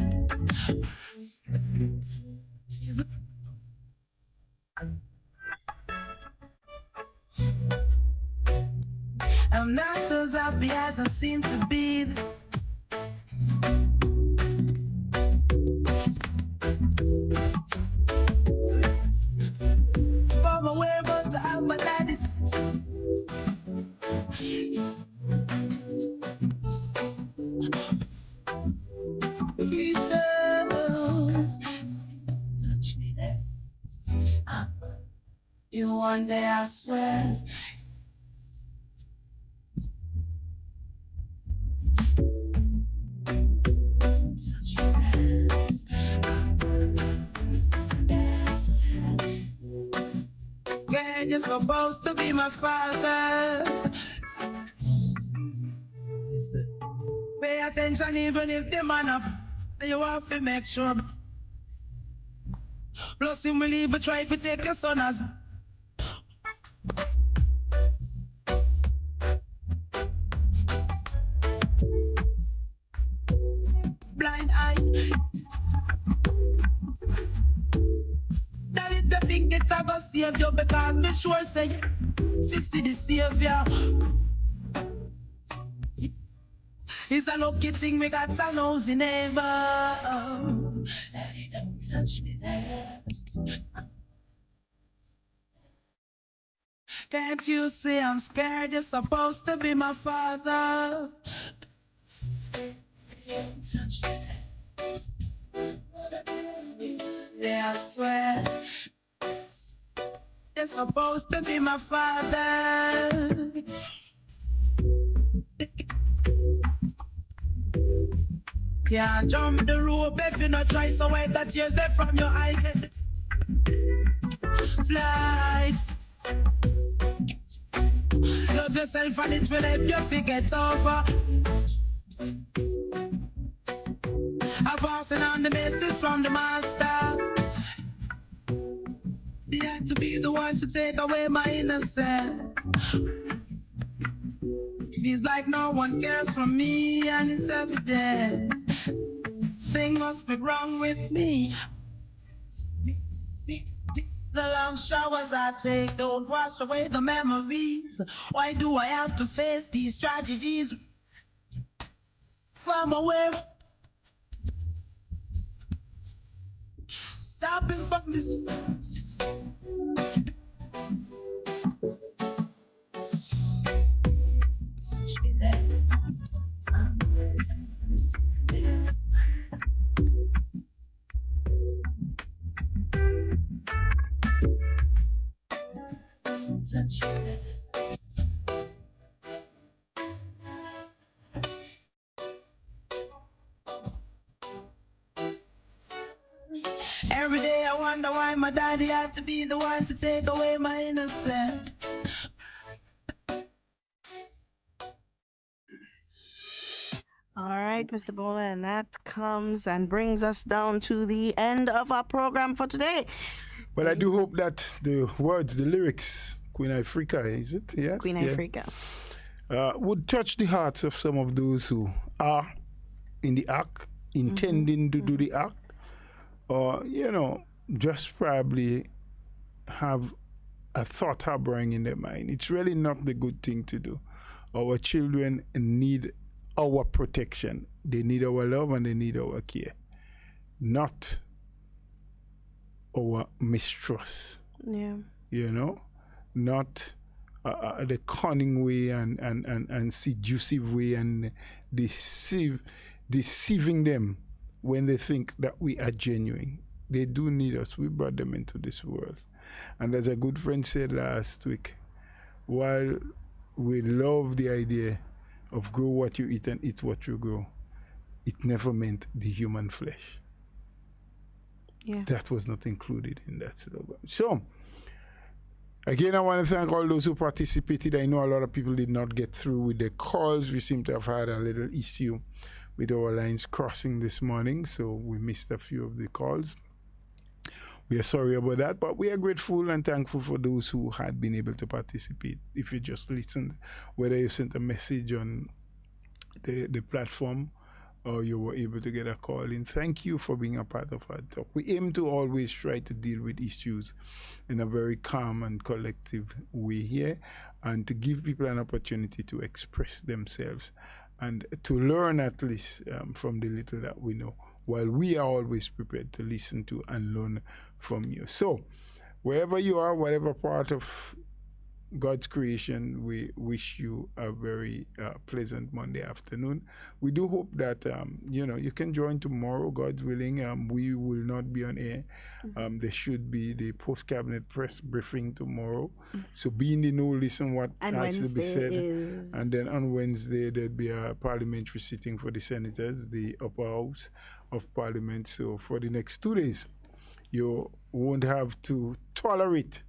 I'm not as happy as I seem to be. From away, but I have my daddy. Touch me there. You one day, I swear. Girl, you're supposed to be my father. Pay attention even if the man up. You have to make sure. Plus him will even try to take your son as blind eye. That it the thing it's a go save you because me sure say you see the savior. It's a lucky thing we got a nosy neighbor. Daddy, don't touch me there. Can't you see I'm scared? You're supposed to be my father. Touch me there. Yeah, I swear. You're supposed to be my father. Can't jump the rope if you not try, so I got tears there from your eye. Fly. Love yourself and it will help you forget over. I'm passing on the message from the master. He had to be the one to take away my innocence. Feels like no one cares for me and it's evident. Thing must be wrong with me. The long showers I take don't wash away the memories. Why do I have to face these tragedies? From away, stopping from this. Touch me there. Touch me there. Every day I wonder why my daddy had to be the one to take away my innocence. All right, Mr. Bola, and that comes and brings us down to the end of our program for today. Well, I do hope that the words, the lyrics, Queen Africa, is it? Yes. Queen Africa. Would touch the hearts of some of those who are in the act, intending to do the act, or, just probably have a thought harboring in their mind. It's really not the good thing to do. Our children need our protection. They need our love and they need our care. Not our mistrust. Yeah. You know, not the cunning way and seductive way and deceiving them when they think that we are genuine. They do need us. We brought them into this world. And as a good friend said last week, while we love the idea of grow what you eat and eat what you grow, it never meant the human flesh. Yeah. That was not included in that slogan. So, again, I want to thank all those who participated. I know a lot of people did not get through with their calls. We seem to have had a little issue with our lines crossing this morning, so we missed a few of the calls. We are sorry about that, but we are grateful and thankful for those who had been able to participate. If you just listened, whether you sent a message on the platform or you were able to get a call in, thank you for being a part of our talk. We aim to always try to deal with issues in a very calm and collective way here, and to give people an opportunity to express themselves and to learn at least from the little that we know, while we are always prepared to listen to and learn from you. So, wherever you are, whatever part of God's creation, we wish you a very pleasant Monday afternoon. We do hope that you can join tomorrow, God willing. We will not be on air. There should be the post-cabinet press briefing tomorrow. So be in the know, listen what has to be said. And then on Wednesday, there'll be a parliamentary sitting for the senators, the upper house of parliament. So for the next 2 days, you won't have to tolerate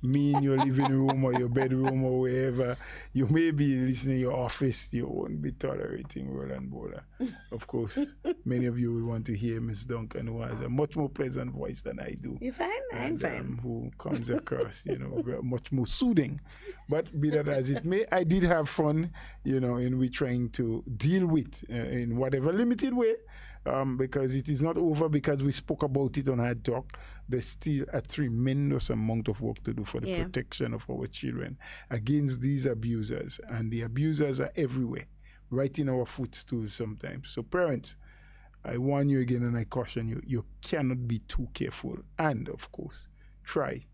me in your living room or your bedroom or wherever. You may be listening in your office. You won't be tolerating Roland Bowler. Of course, many of you will want to hear Miss Duncan, who has a much more pleasant voice than I do. You fine? I'm fine. Who comes across, much more soothing. But be that as it may, I did have fun, in we trying to deal with in whatever limited way. Because it is not over because we spoke about it on Hard Talk. There's still a tremendous amount of work to do for the protection of our children against these abusers. And the abusers are everywhere, right in our footstools sometimes. So parents, I warn you again and I caution you, you cannot be too careful. And of course,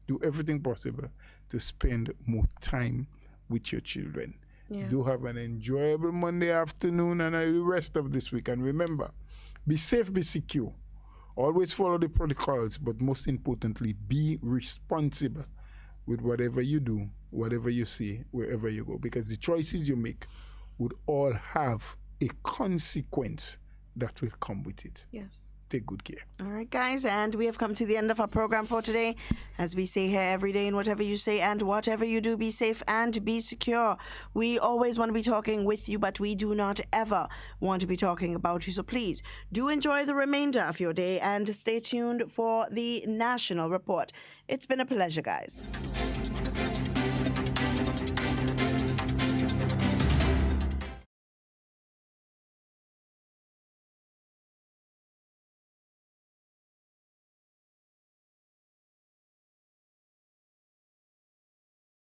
do everything possible to spend more time with your children. Yeah. Do have an enjoyable Monday afternoon and the rest of this week. And remember, be safe, be secure. Always follow the protocols, but most importantly, be responsible with whatever you do, whatever you say, wherever you go. Because the choices you make would all have a consequence that will come with it. Yes. Take good care. All right, guys, and we have come to the end of our program for today. As we say here every day, in whatever you say and whatever you do, be safe and be secure. We always want to be talking with you, but we do not ever want to be talking about you. So please do enjoy the remainder of your day and stay tuned for the National Report. It's been a pleasure, guys.